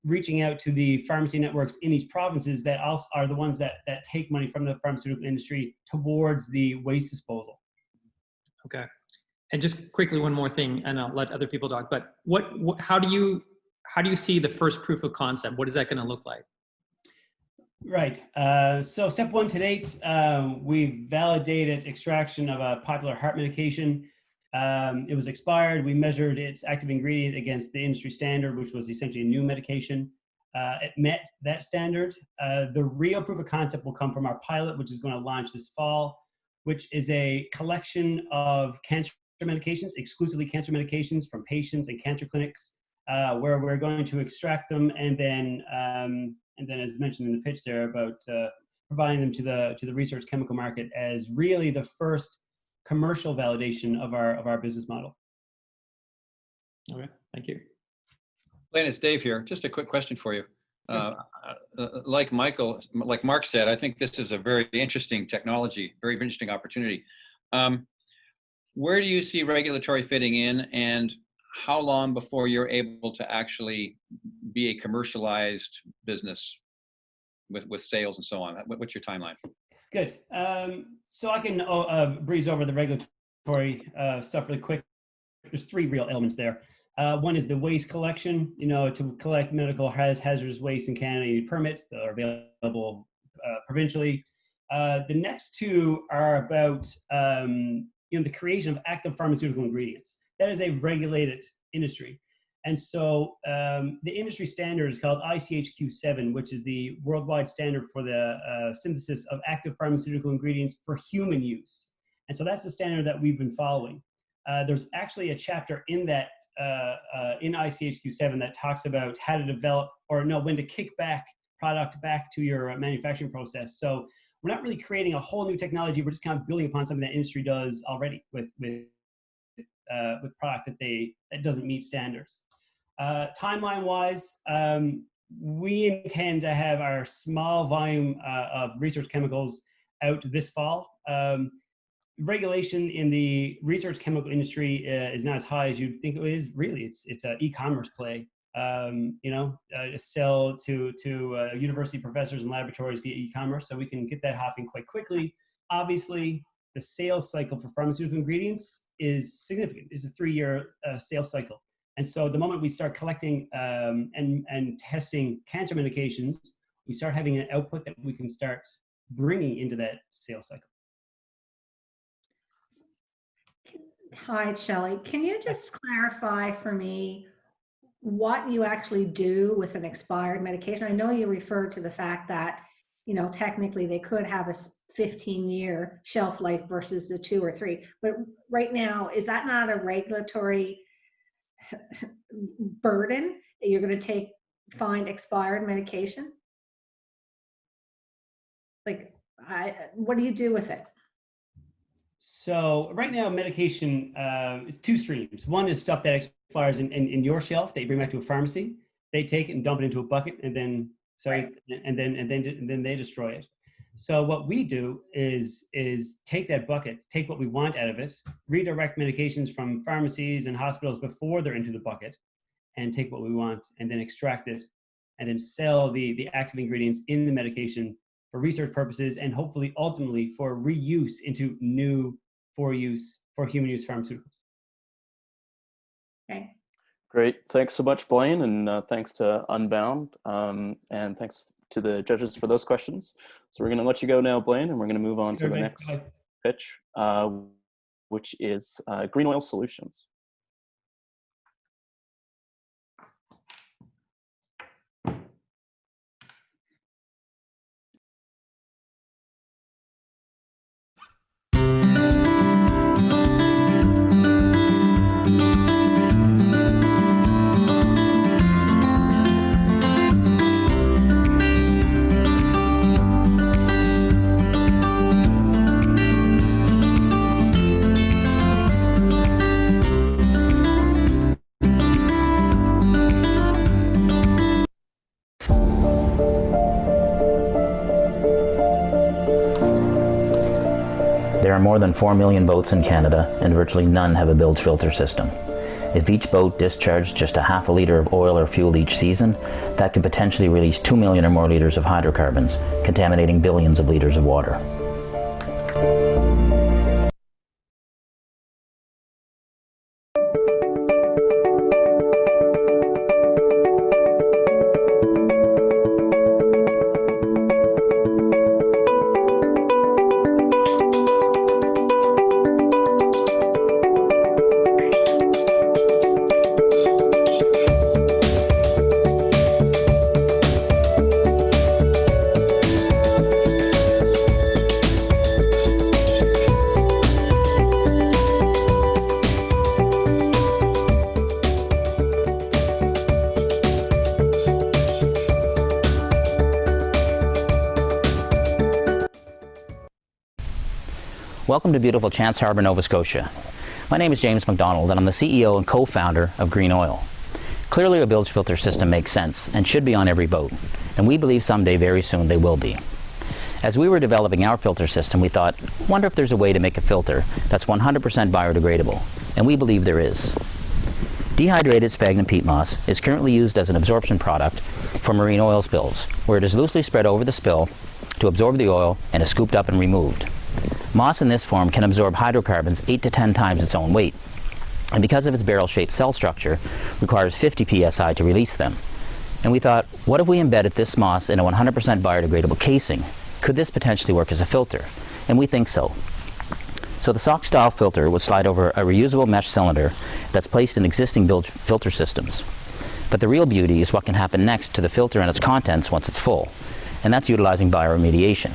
reaching out to the pharmacy networks in each provinces that also are the ones that take money from the pharmaceutical industry towards the waste disposal. Okay, and just quickly one more thing, and I'll let other people talk. But how do you see the first proof of concept? What is that going to look like? Right. So step one to date, we validated extraction of a popular heart medication. It was expired. We measured its active ingredient against the industry standard, which was essentially a new medication. It met that standard. The real proof of concept will come from our pilot, which is going to launch this fall, which is a collection of cancer medications, exclusively cancer medications from patients and cancer clinics, where we're going to extract them and then as mentioned in the pitch there about providing them to the research chemical market as really the first commercial validation of our business model. Okay, thank you. Lynn, it's Dave here. Just a quick question for you. Like Mark said, I think this is a very interesting technology, very interesting opportunity. Where do you see regulatory fitting in, and how long before you're able to actually be a commercialized business with sales and so on? What's your timeline? Good. So I can breeze over the regulatory stuff really quick. There's three real elements there. One is the waste collection. To collect medical hazardous waste in Canada, you need permits that are available provincially. The next two are about the creation of active pharmaceutical ingredients. That is a regulated industry. And so the industry standard is called ICHQ-7, which is the worldwide standard for the synthesis of active pharmaceutical ingredients for human use. And so that's the standard that we've been following. There's actually a chapter in that in ICHQ-7 that talks about how to develop when to kick back product back to your manufacturing process. So we're not really creating a whole new technology. We're just kind of building upon something that industry does already with product that doesn't meet standards. Timeline-wise, we intend to have our small volume of research chemicals out this fall. Regulation in the research chemical industry is not as high as you'd think it is. Really, it's an e-commerce play. Sell to university professors and laboratories via e-commerce, so we can get that hopping quite quickly. Obviously, the sales cycle for pharmaceutical ingredients is significant. It's a 3-year sales cycle. And so the moment we start collecting and testing cancer medications, we start having an output that we can start bringing into that sales cycle. Hi, Shelley. Can you just clarify for me what you actually do with an expired medication? I know you referred to the fact that, technically they could have a 15-year shelf life versus the 2 or 3. But right now, is that not a regulatory burden? You're going to find expired medication? What do you do with it? So right now, medication is two streams. One is stuff that expires in your shelf that you bring back to a pharmacy. They take it and dump it into a bucket, and then then they destroy it. So what we do is take that bucket, take what we want out of it, redirect medications from pharmacies and hospitals before they're into the bucket, and take what we want, and then extract it, and then sell the active ingredients in the medication for research purposes, and hopefully ultimately for reuse into new for human use pharmaceuticals. Okay. Great. Thanks so much, Blaine, and thanks to Unbound, and thanks to the judges for those questions. So we're going to let you go now, Blaine, and we're going to move on to the next pitch, which is Green Oil Solutions. There are more than 4 million boats in Canada, and virtually none have a bilge filter system. If each boat discharged just a half a liter of oil or fuel each season, that could potentially release 2 million or more liters of hydrocarbons, contaminating billions of liters of water. Welcome to beautiful Chance Harbor, Nova Scotia. My name is James McDonald, and I'm the CEO and co-founder of Green Oil. Clearly, a bilge filter system makes sense and should be on every boat, and we believe someday, very soon, they will be. As we were developing our filter system, we thought, wonder if there's a way to make a filter that's 100% biodegradable, and we believe there is. Dehydrated sphagnum peat moss is currently used as an absorption product for marine oil spills, where it is loosely spread over the spill to absorb the oil and is scooped up and removed. Moss in this form can absorb hydrocarbons 8 to 10 times its own weight, and because of its barrel-shaped cell structure, requires 50 psi to release them. And we thought, what if we embedded this moss in a 100% biodegradable casing? Could this potentially work as a filter? And we think so. So the sock-style filter would slide over a reusable mesh cylinder that's placed in existing bilge filter systems. But the real beauty is what can happen next to the filter and its contents once it's full, and that's utilizing bioremediation.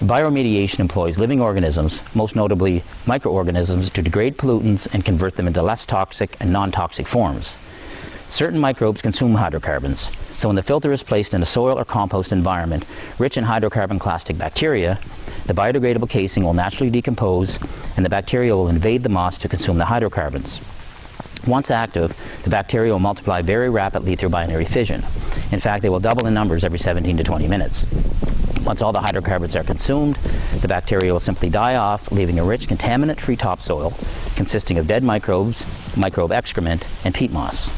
Bioremediation employs living organisms, most notably microorganisms, to degrade pollutants and convert them into less toxic and non-toxic forms. Certain microbes consume hydrocarbons, so when the filter is placed in a soil or compost environment rich in hydrocarbon-clastic bacteria, the biodegradable casing will naturally decompose and the bacteria will invade the moss to consume the hydrocarbons. Once active, the bacteria will multiply very rapidly through binary fission. In fact, they will double in numbers every 17 to 20 minutes. Once all the hydrocarbons are consumed, the bacteria will simply die off, leaving a rich contaminant-free topsoil consisting of dead microbes, microbe excrement, and peat moss.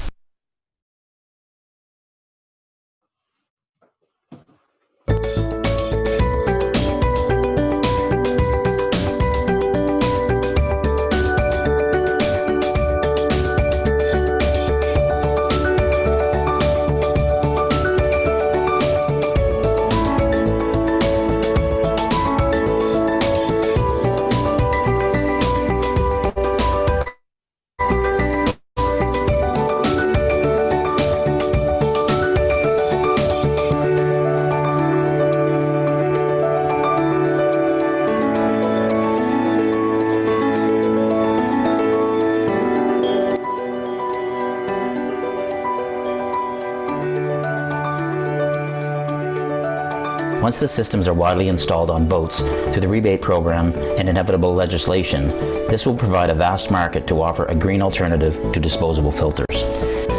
Once the systems are widely installed on boats through the rebate program and inevitable legislation, this will provide a vast market to offer a green alternative to disposable filters.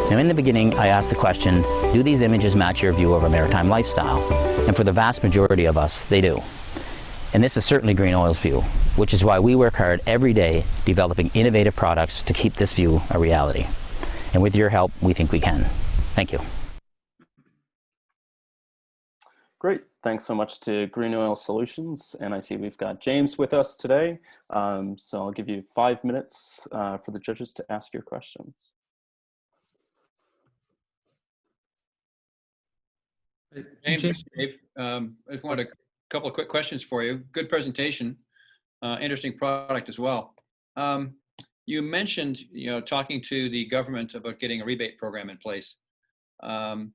Now, in the beginning, I asked the question, do these images match your view of a maritime lifestyle? And for the vast majority of us, they do. And this is certainly Green Oil's view, which is why we work hard every day developing innovative products to keep this view a reality. And with your help, we think we can. Thank you. Great. Thanks so much to Green Oil Solutions. And I see we've got James with us today. So I'll give you 5 minutes for the judges to ask your questions. James, Dave, I just wanted a couple of quick questions for you. Good presentation, interesting product as well. You mentioned, talking to the government about getting a rebate program in place. And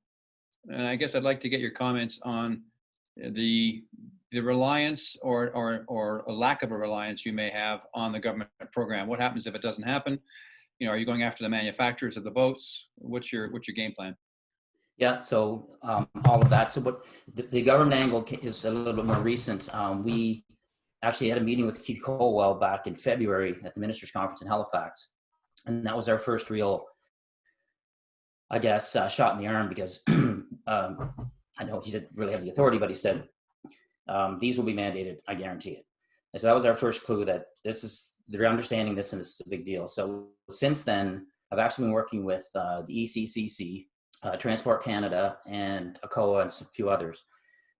I guess I'd like to get your comments on the reliance or a lack of a reliance you may have on the government program. What happens if it doesn't happen? Are you going after the manufacturers of the boats? What's your game plan? Yeah, so all of that. So, but the government angle is a little bit more recent. We actually had a meeting with Keith Colwell back in February at the Ministers' Conference in Halifax. And that was our first real, I guess, shot in the arm, because I know he didn't really have the authority, but he said, these will be mandated, I guarantee it. And so that was our first clue that they're understanding this and this is a big deal. So since then, I've actually been working with the ECCC, Transport Canada, and ACOA, and a few others.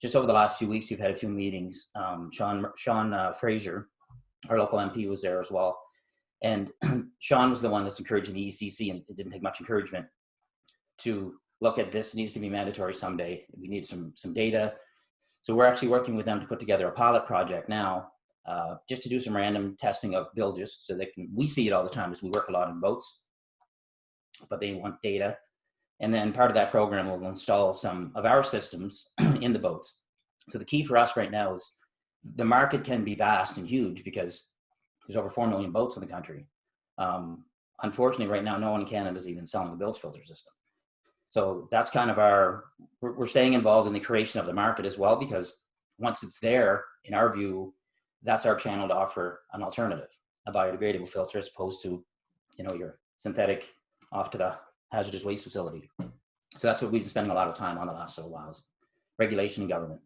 Just over the last few weeks, we've had a few meetings. Sean Fraser, our local MP, was there as well. And Sean was the one that's encouraging the ECC, and it didn't take much encouragement to look at this. It needs to be mandatory someday. We need some data. So we're actually working with them to put together a pilot project now, just to do some random testing of bilges, so we see it all the time as we work a lot in boats, but they want data. And then part of that program will install some of our systems in the boats. So the key for us right now is the market can be vast and huge because there's over 4 million boats in the country. Unfortunately, right now, no one in Canada is even selling a bilge filter system. So that's kind of we're staying involved in the creation of the market as well, because once it's there, in our view, that's our channel to offer an alternative, a biodegradable filter, as opposed to, your synthetic off to the hazardous waste facility. So that's what we've been spending a lot of time on the last several while, regulation and government.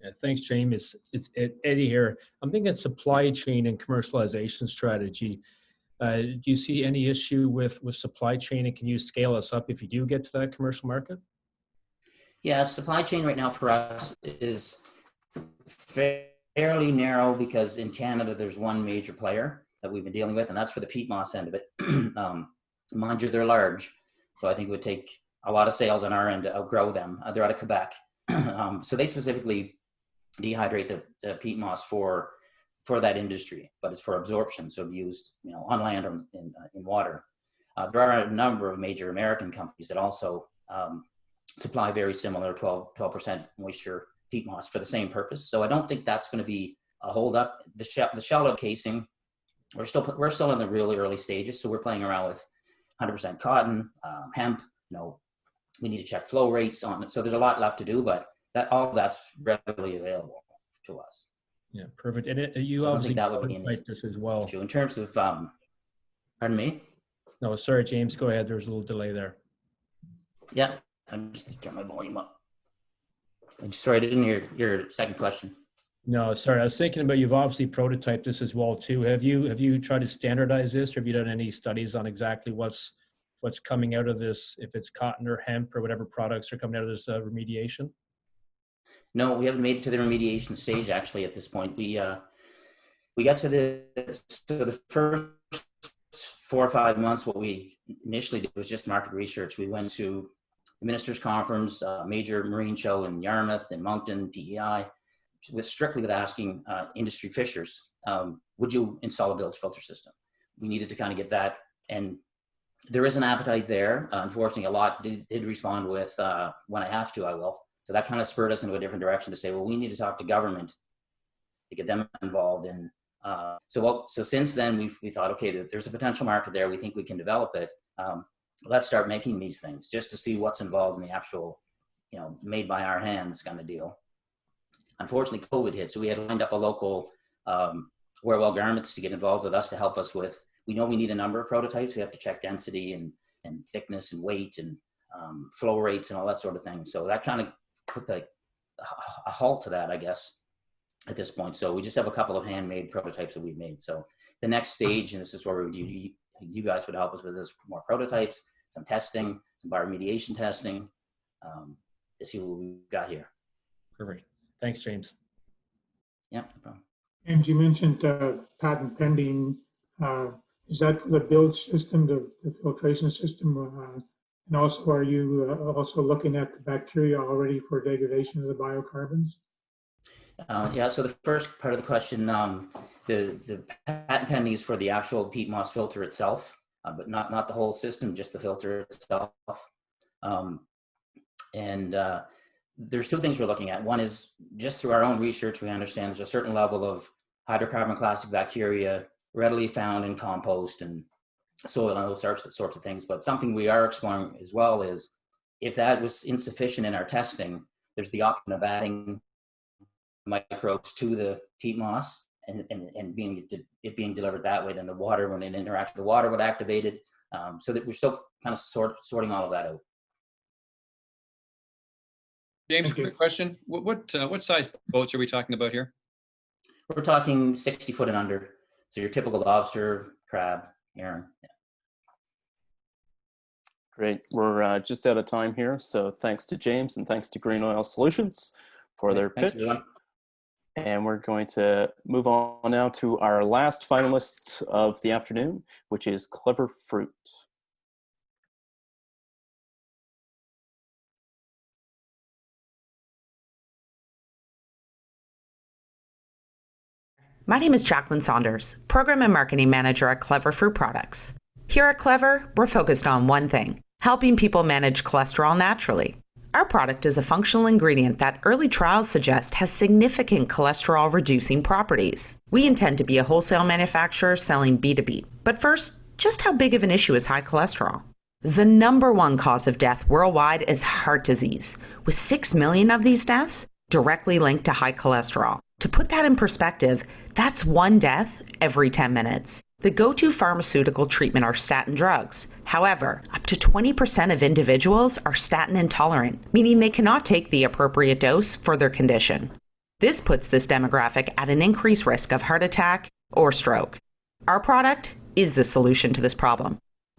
Yeah, thanks, James. It's Eddie here. I'm thinking supply chain and commercialization strategy. Do you see any issue with supply chain, and can you scale us up if you do get to that commercial market? Yeah, supply chain right now for us is fairly narrow, because in Canada there's one major player that we've been dealing with, and that's for the peat moss end of it. Mind you, they're large, so I think it would take a lot of sales on our end to outgrow them. They're out of Quebec. So they specifically dehydrate the peat moss for that industry, but it's for absorption, so used on land or in water. There are a number of major American companies that also supply very similar 12% moisture peat moss for the same purpose. So I don't think that's going to be a holdup. The shallow casing, we're still in the really early stages, so we're playing around with 100% cotton, hemp. We need to check flow rates on it. So there's a lot left to do, but all that's readily available to us. Yeah, perfect. And you obviously that would be an issue this as well. in terms of, pardon me? No, sorry, James, go ahead. There's a little delay there. Yeah, I'm just turn my volume up. I'm sorry, I didn't hear your second question. No, sorry. I was thinking about, you've obviously prototyped this as well too. Have you tried to standardize this, or have you done any studies on exactly what's coming out of this, if it's cotton or hemp or whatever products are coming out of this remediation? No, we haven't made it to the remediation stage actually at this point. We got to the first 4 or 5 months. What we initially did was just market research. We went to the Ministers' Conference, major marine show in Yarmouth and Moncton, PEI, strictly with asking industry fishers, would you install a bilge filter system? We needed to kind of get that, and there is an appetite there. Unfortunately, a lot did respond with, when I have to, I will. So that kind of spurred us into a different direction to say, well, we need to talk to government to get them involved in. So since then, we thought, okay, there's a potential market there. We think we can develop it. let's start making these things just to see what's involved in the actual, made by our hands kind of deal. Unfortunately, COVID hit, so we had lined up a local Wearwell Garments to get involved with us to help us with, we know we need a number of prototypes. We have to check density and thickness and weight and flow rates and all that sort of thing. So that kind of put a halt to that, I guess, at this point. So we just have a couple of handmade prototypes that we've made. So the next stage, and this is where you guys would help us with, this more prototypes, some testing, some bioremediation testing, to see what we've got here. Perfect. Thanks, James. Yeah, no problem. James, you mentioned patent pending. Is that for the build system, the filtration system? And also, are you also looking at the bacteria already for degradation of the biocarbons? Yeah, so the first part of the question, the patent pending is for the actual peat moss filter itself, but not the whole system, just the filter itself. There's two things we're looking at. One is just through our own research, we understand there's a certain level of hydrocarbon classic bacteria readily found in compost and soil and those sorts of things. But something we are exploring as well is if that was insufficient in our testing, there's the option of adding microbes to the peat moss and it being delivered that way. Then the water, when it interacts with the water, would activate it. So that we're still kind of sorting all of that out. James, quick question. What size boats are we talking about here? We're talking 60 foot and under. So your typical lobster, crab, herring. Yeah. Great. We're just out of time here. So thanks to James and thanks to Green Oil Solutions for their pitch. Everyone. And we're going to move on now to our last finalist of the afternoon, which is Clever Fruit. My name is Jacqueline Saunders, Program and Marketing Manager at Clever Fruit Products. Here at Clever, we're focused on one thing, helping people manage cholesterol naturally. Our product is a functional ingredient that early trials suggest has significant cholesterol-reducing properties. We intend to be a wholesale manufacturer selling B2B. But first, just how big of an issue is high cholesterol? The #1 cause of death worldwide is heart disease, with 6 million of these deaths directly linked to high cholesterol. To put that in perspective, that's 1 death every 10 minutes. The go-to pharmaceutical treatment are statin drugs. However, up to 20% of individuals are statin intolerant, meaning they cannot take the appropriate dose for their condition. This puts this demographic at an increased risk of heart attack or stroke. Our product is the solution to this problem.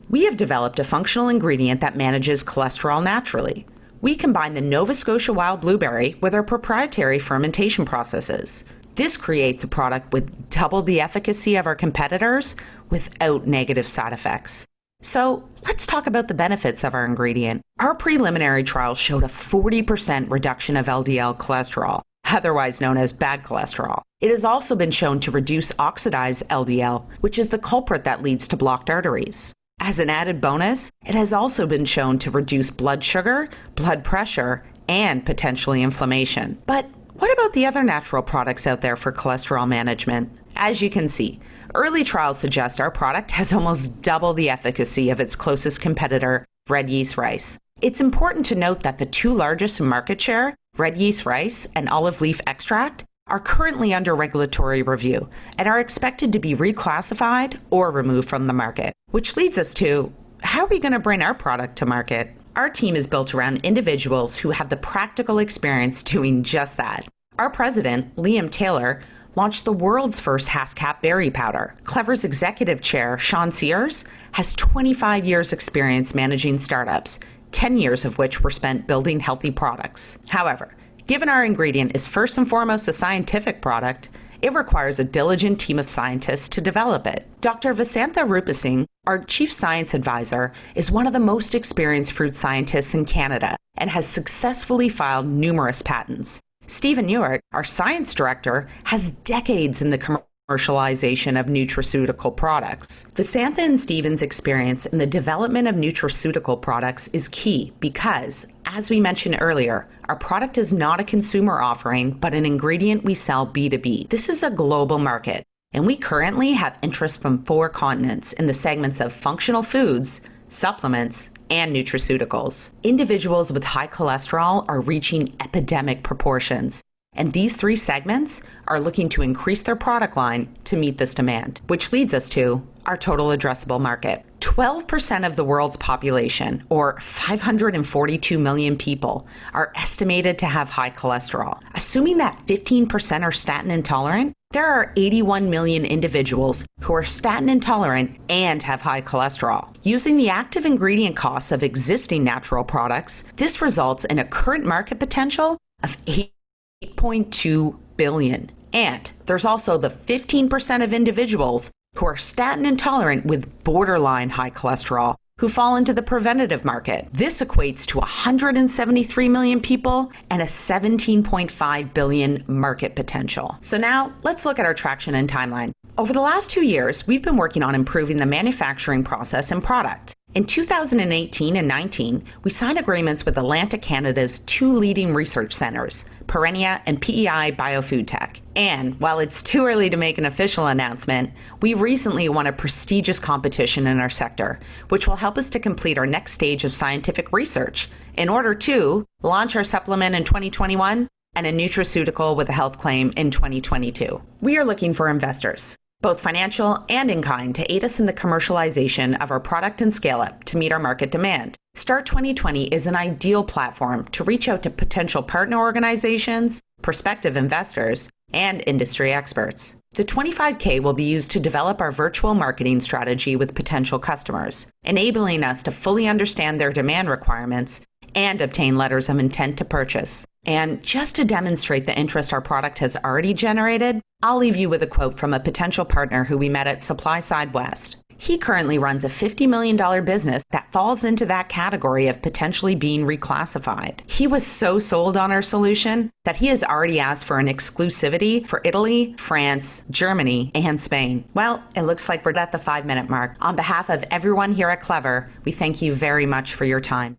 We have developed a functional ingredient that manages cholesterol naturally. We combine the Nova Scotia wild blueberry with our proprietary fermentation processes. This creates a product with double the efficacy of our competitors without negative side effects. So let's talk about the benefits of our ingredient. Our preliminary trials showed a 40% reduction of LDL cholesterol, otherwise known as bad cholesterol. It has also been shown to reduce oxidized LDL, which is the culprit that leads to blocked arteries. As an added bonus, it has also been shown to reduce blood sugar, blood pressure, and potentially inflammation. But what about the other natural products out there for cholesterol management? As you can see, early trials suggest our product has almost double the efficacy of its closest competitor, red yeast rice. It's important to note that the 2 largest in market share, red yeast rice and olive leaf extract, are currently under regulatory review and are expected to be reclassified or removed from the market. Which leads us to, how are we going to bring our product to market? Our team is built around individuals who have the practical experience doing just that. Our president, Liam Taylor, launched the world's first Haskap berry powder. Clever's executive chair, Sean Sears, has 25 years experience managing startups, 10 years of which were spent building healthy products. However, given our ingredient is first and foremost a scientific product, it requires a diligent team of scientists to develop it. Dr. Vasantha Rupasinghe, our chief science advisor, is one of the most experienced fruit scientists in Canada and has successfully filed numerous patents. Stephen Newark, our science director, has decades in the commercialization of nutraceutical products. Vasantha and Stephen's experience in the development of nutraceutical products is key because, as we mentioned earlier, our product is not a consumer offering, but an ingredient we sell B2B. This is a global market, and we currently have interest from 4 continents in the segments of functional foods, supplements, and nutraceuticals. Individuals with high cholesterol are reaching epidemic proportions, and these three segments are looking to increase their product line to meet this demand, which leads us to our total addressable market. 12% of the world's population, or 542 million people, are estimated to have high cholesterol. Assuming that 15% are statin intolerant, there are 81 million individuals who are statin intolerant and have high cholesterol. Using the active ingredient costs of existing natural products, this results in a current market potential of $8.2 billion. And there's also the 15% of individuals who are statin intolerant with borderline high cholesterol who fall into the preventative market. This equates to 173 million people and a 17.5 billion market potential. So now let's look at our traction and timeline. Over the last 2 years, we've been working on improving the manufacturing process and product. In 2018 and 19, we signed agreements with Atlantic Canada's two leading research centers, Perennia and PEI Biofood Tech. And while it's too early to make an official announcement, we recently won a prestigious competition in our sector, which will help us to complete our next stage of scientific research in order to launch our supplement in 2021 and a nutraceutical with a health claim in 2022. We are looking for investors, both financial and in kind, to aid us in the commercialization of our product and scale up to meet our market demand. Start 2020 is an ideal platform to reach out to potential partner organizations, prospective investors, and industry experts. The $25K will be used to develop our virtual marketing strategy with potential customers, enabling us to fully understand their demand requirements and obtain letters of intent to purchase. And just to demonstrate the interest our product has already generated, I'll leave you with a quote from a potential partner who we met at Supply Side West. He currently runs a $50 million business that falls into that category of potentially being reclassified. He was so sold on our solution that he has already asked for an exclusivity for Italy, France, Germany, and Spain. Well, it looks like we're at the 5-minute mark. On behalf of everyone here at Clever, we thank you very much for your time.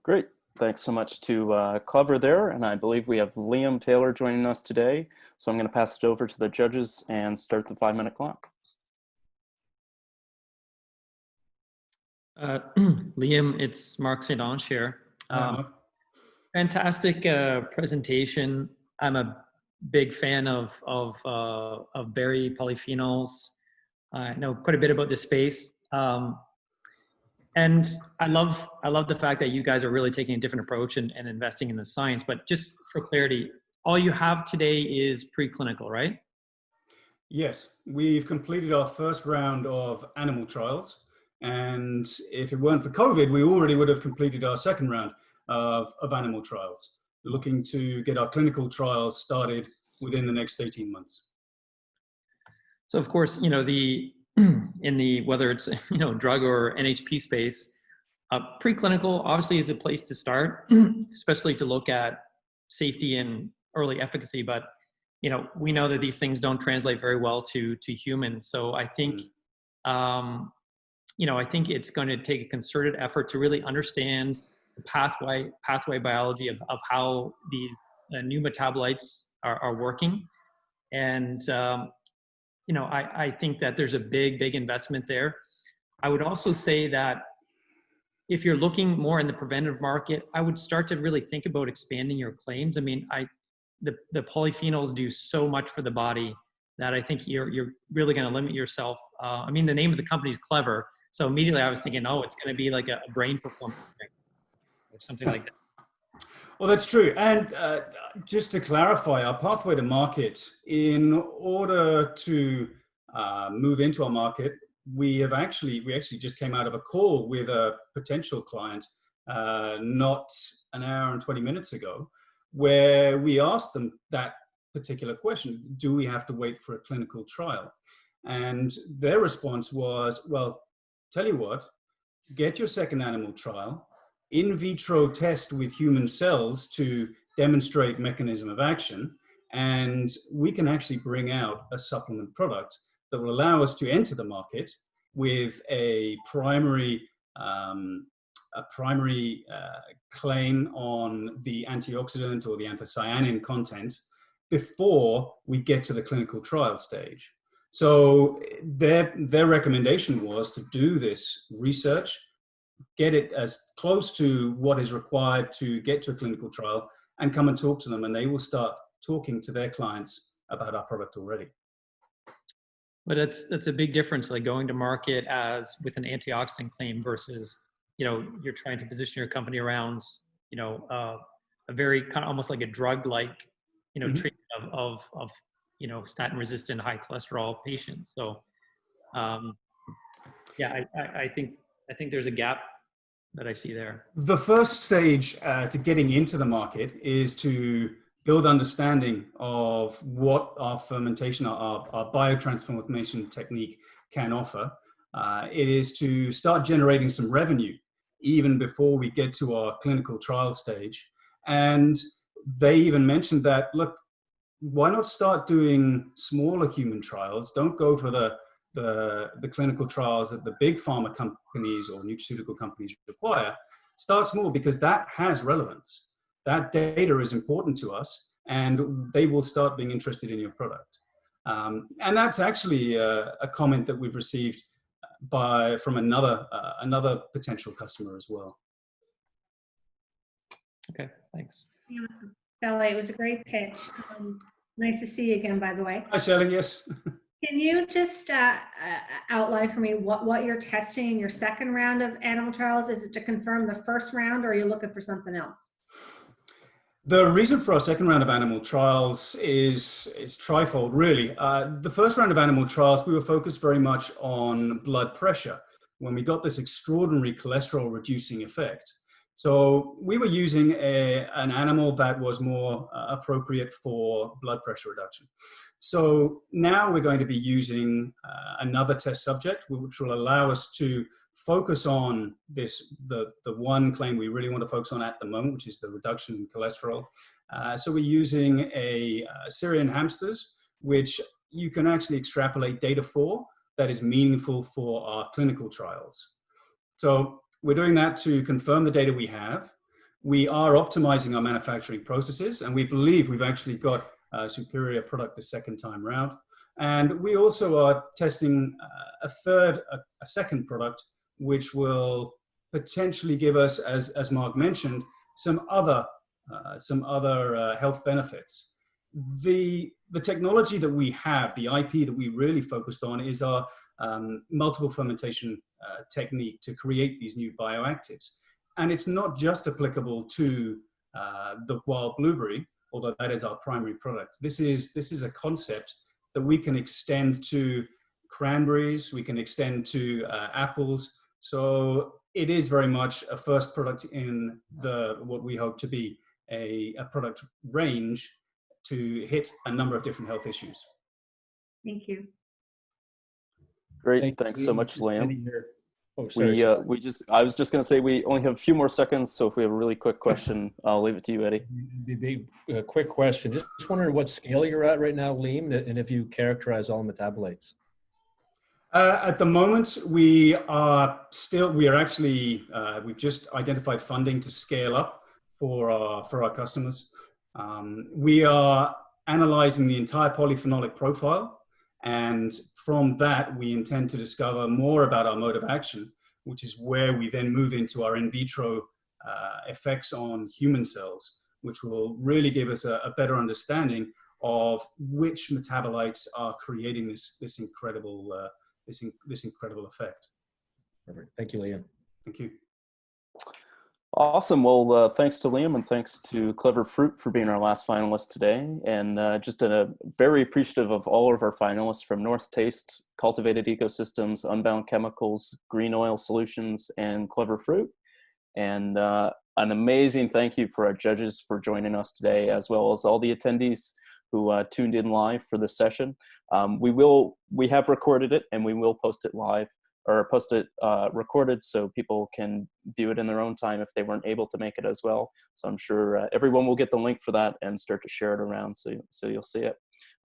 Great. Thanks so much to Clever there. And I believe we have Liam Taylor joining us today. So I'm going to pass it over to the judges and start the 5-minute clock. Liam, it's Mark St. Ange here. Fantastic presentation. I'm a big fan of berry polyphenols. I know quite a bit about this space. And I love the fact that you guys are really taking a different approach and investing in the science. But just for clarity, all you have today is preclinical, right? Yes, we've completed our first round of animal trials. And if it weren't for COVID, we already would have completed our second round of animal trials. We're looking to get our clinical trials started within the next 18 months. So of course, you know, in the, whether it's, you know, drug or NHP space, preclinical obviously is a place to start, especially to look at safety and early efficacy. But, you know, we know that these things don't translate very well to humans. So I think, you know, I think it's going to take a concerted effort to really understand the pathway biology of how these new metabolites are working. And, you know, I think that there's a big investment there. I would also say that if you're looking more in the preventive market, I would start to really think about expanding your claims. I mean, the polyphenols do so much for the body that I think you're really going to limit yourself. I mean, the name of the company is Clever. So immediately I was thinking, oh, it's going to be like a brain performance thing or something like that. Well, that's true. And just to clarify, our pathway to market, in order to move into our market, we actually just came out of a call with a potential client not an hour and 20 minutes ago, where we asked them that particular question: do we have to wait for a clinical trial? And their response was, well, tell you what, get your second animal trial, in vitro test with human cells to demonstrate mechanism of action, and we can actually bring out a supplement product that will allow us to enter the market with a primary claim on the antioxidant or the anthocyanin content before we get to the clinical trial stage. So their recommendation was to do this research, get it as close to what is required to get to a clinical trial, and come and talk to them, and they will start talking to their clients about our product already. But that's a big difference, like going to market as with an antioxidant claim versus, you're trying to position your company around, a very kind of almost like a drug-like, treatment of statin-resistant high cholesterol patients. So, yeah, I think there's a gap that I see there. The first stage to getting into the market is to build understanding of what our fermentation, our biotransformation technique can offer. It is to start generating some revenue even before we get to our clinical trial stage. And they even mentioned that, look, why not start doing smaller human trials? Don't go for the clinical trials that the big pharma companies or nutraceutical companies require. Start small, because that has relevance. That data is important to us, and they will start being interested in your product. And that's actually a comment that we've received from another potential customer as well. Okay, thanks. Shelley, it was a great pitch. Nice to see you again, by the way. Hi, Shelley, yes. Can you just outline for me what you're testing in your second round of animal trials? Is it to confirm the first round, or are you looking for something else? The reason for our second round of animal trials is trifold, really. The first round of animal trials, we were focused very much on blood pressure when we got this extraordinary cholesterol reducing effect. So we were using an animal that was more appropriate for blood pressure reduction. So now we're going to be using another test subject, which will allow us to focus on the one claim we really want to focus on at the moment, which is the reduction in cholesterol. So we're using Syrian hamsters, which you can actually extrapolate data for that is meaningful for our clinical trials. So we're doing that to confirm the data we have. We are optimizing our manufacturing processes, and we believe we've actually got a superior product the second time round. And we also are testing a second product, which will potentially give us, as Mark mentioned, some other health benefits. The technology that we have, the IP that we really focused on, is our multiple fermentation technique to create these new bioactives. And it's not just applicable to the wild blueberry, although that is our primary product. This is a concept that we can extend to cranberries, we can extend to apples. So it is very much a first product in what we hope to be a product range to hit a number of different health issues. Thank you. Great, thanks so much, Liam. Oh, sorry. I was just going to say we only have a few more seconds, so if we have a really quick question, I'll leave it to you, Eddie. Big quick question. Just wondering what scale you're at right now, Liam, and if you characterize all metabolites. At the moment, we've just identified funding to scale up for our customers. We are analyzing the entire polyphenolic profile, and from that, we intend to discover more about our mode of action, which is where we then move into our in vitro effects on human cells, which will really give us a better understanding of which metabolites are creating this incredible effect. Perfect. Thank you, Liam. Thank you. Awesome. Well, thanks to Liam, and thanks to Clever Fruit for being our last finalist today. And just very appreciative of all of our finalists from North Taste, Cultivated Ecosystems, Unbound Chemicals, Green Oil Solutions, and Clever Fruit. And an amazing thank you for our judges for joining us today, as well as all the attendees who tuned in live for this session. We have recorded it, and we will post it live, or post it recorded, so people can view it in their own time if they weren't able to make it as well. So I'm sure everyone will get the link for that and start to share it around, so you'll see it.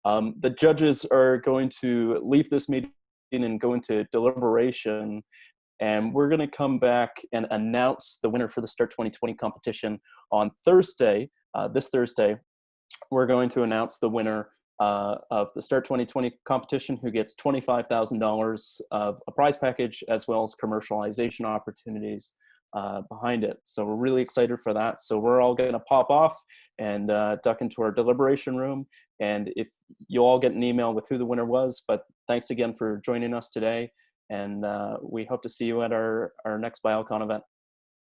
The judges are going to leave this meeting and go into deliberation, and we're going to come back and announce the winner for the Start 2020 competition on Thursday. This Thursday, we're going to announce the winner of the Start 2020 competition, who gets $25,000 of a prize package as well as commercialization opportunities behind it. So we're really excited for that. So we're all going to pop off and duck into our deliberation room. And if you all get an email with who the winner was, but thanks again for joining us today. And we hope to see you at our next BIOCON event.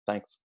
Thanks.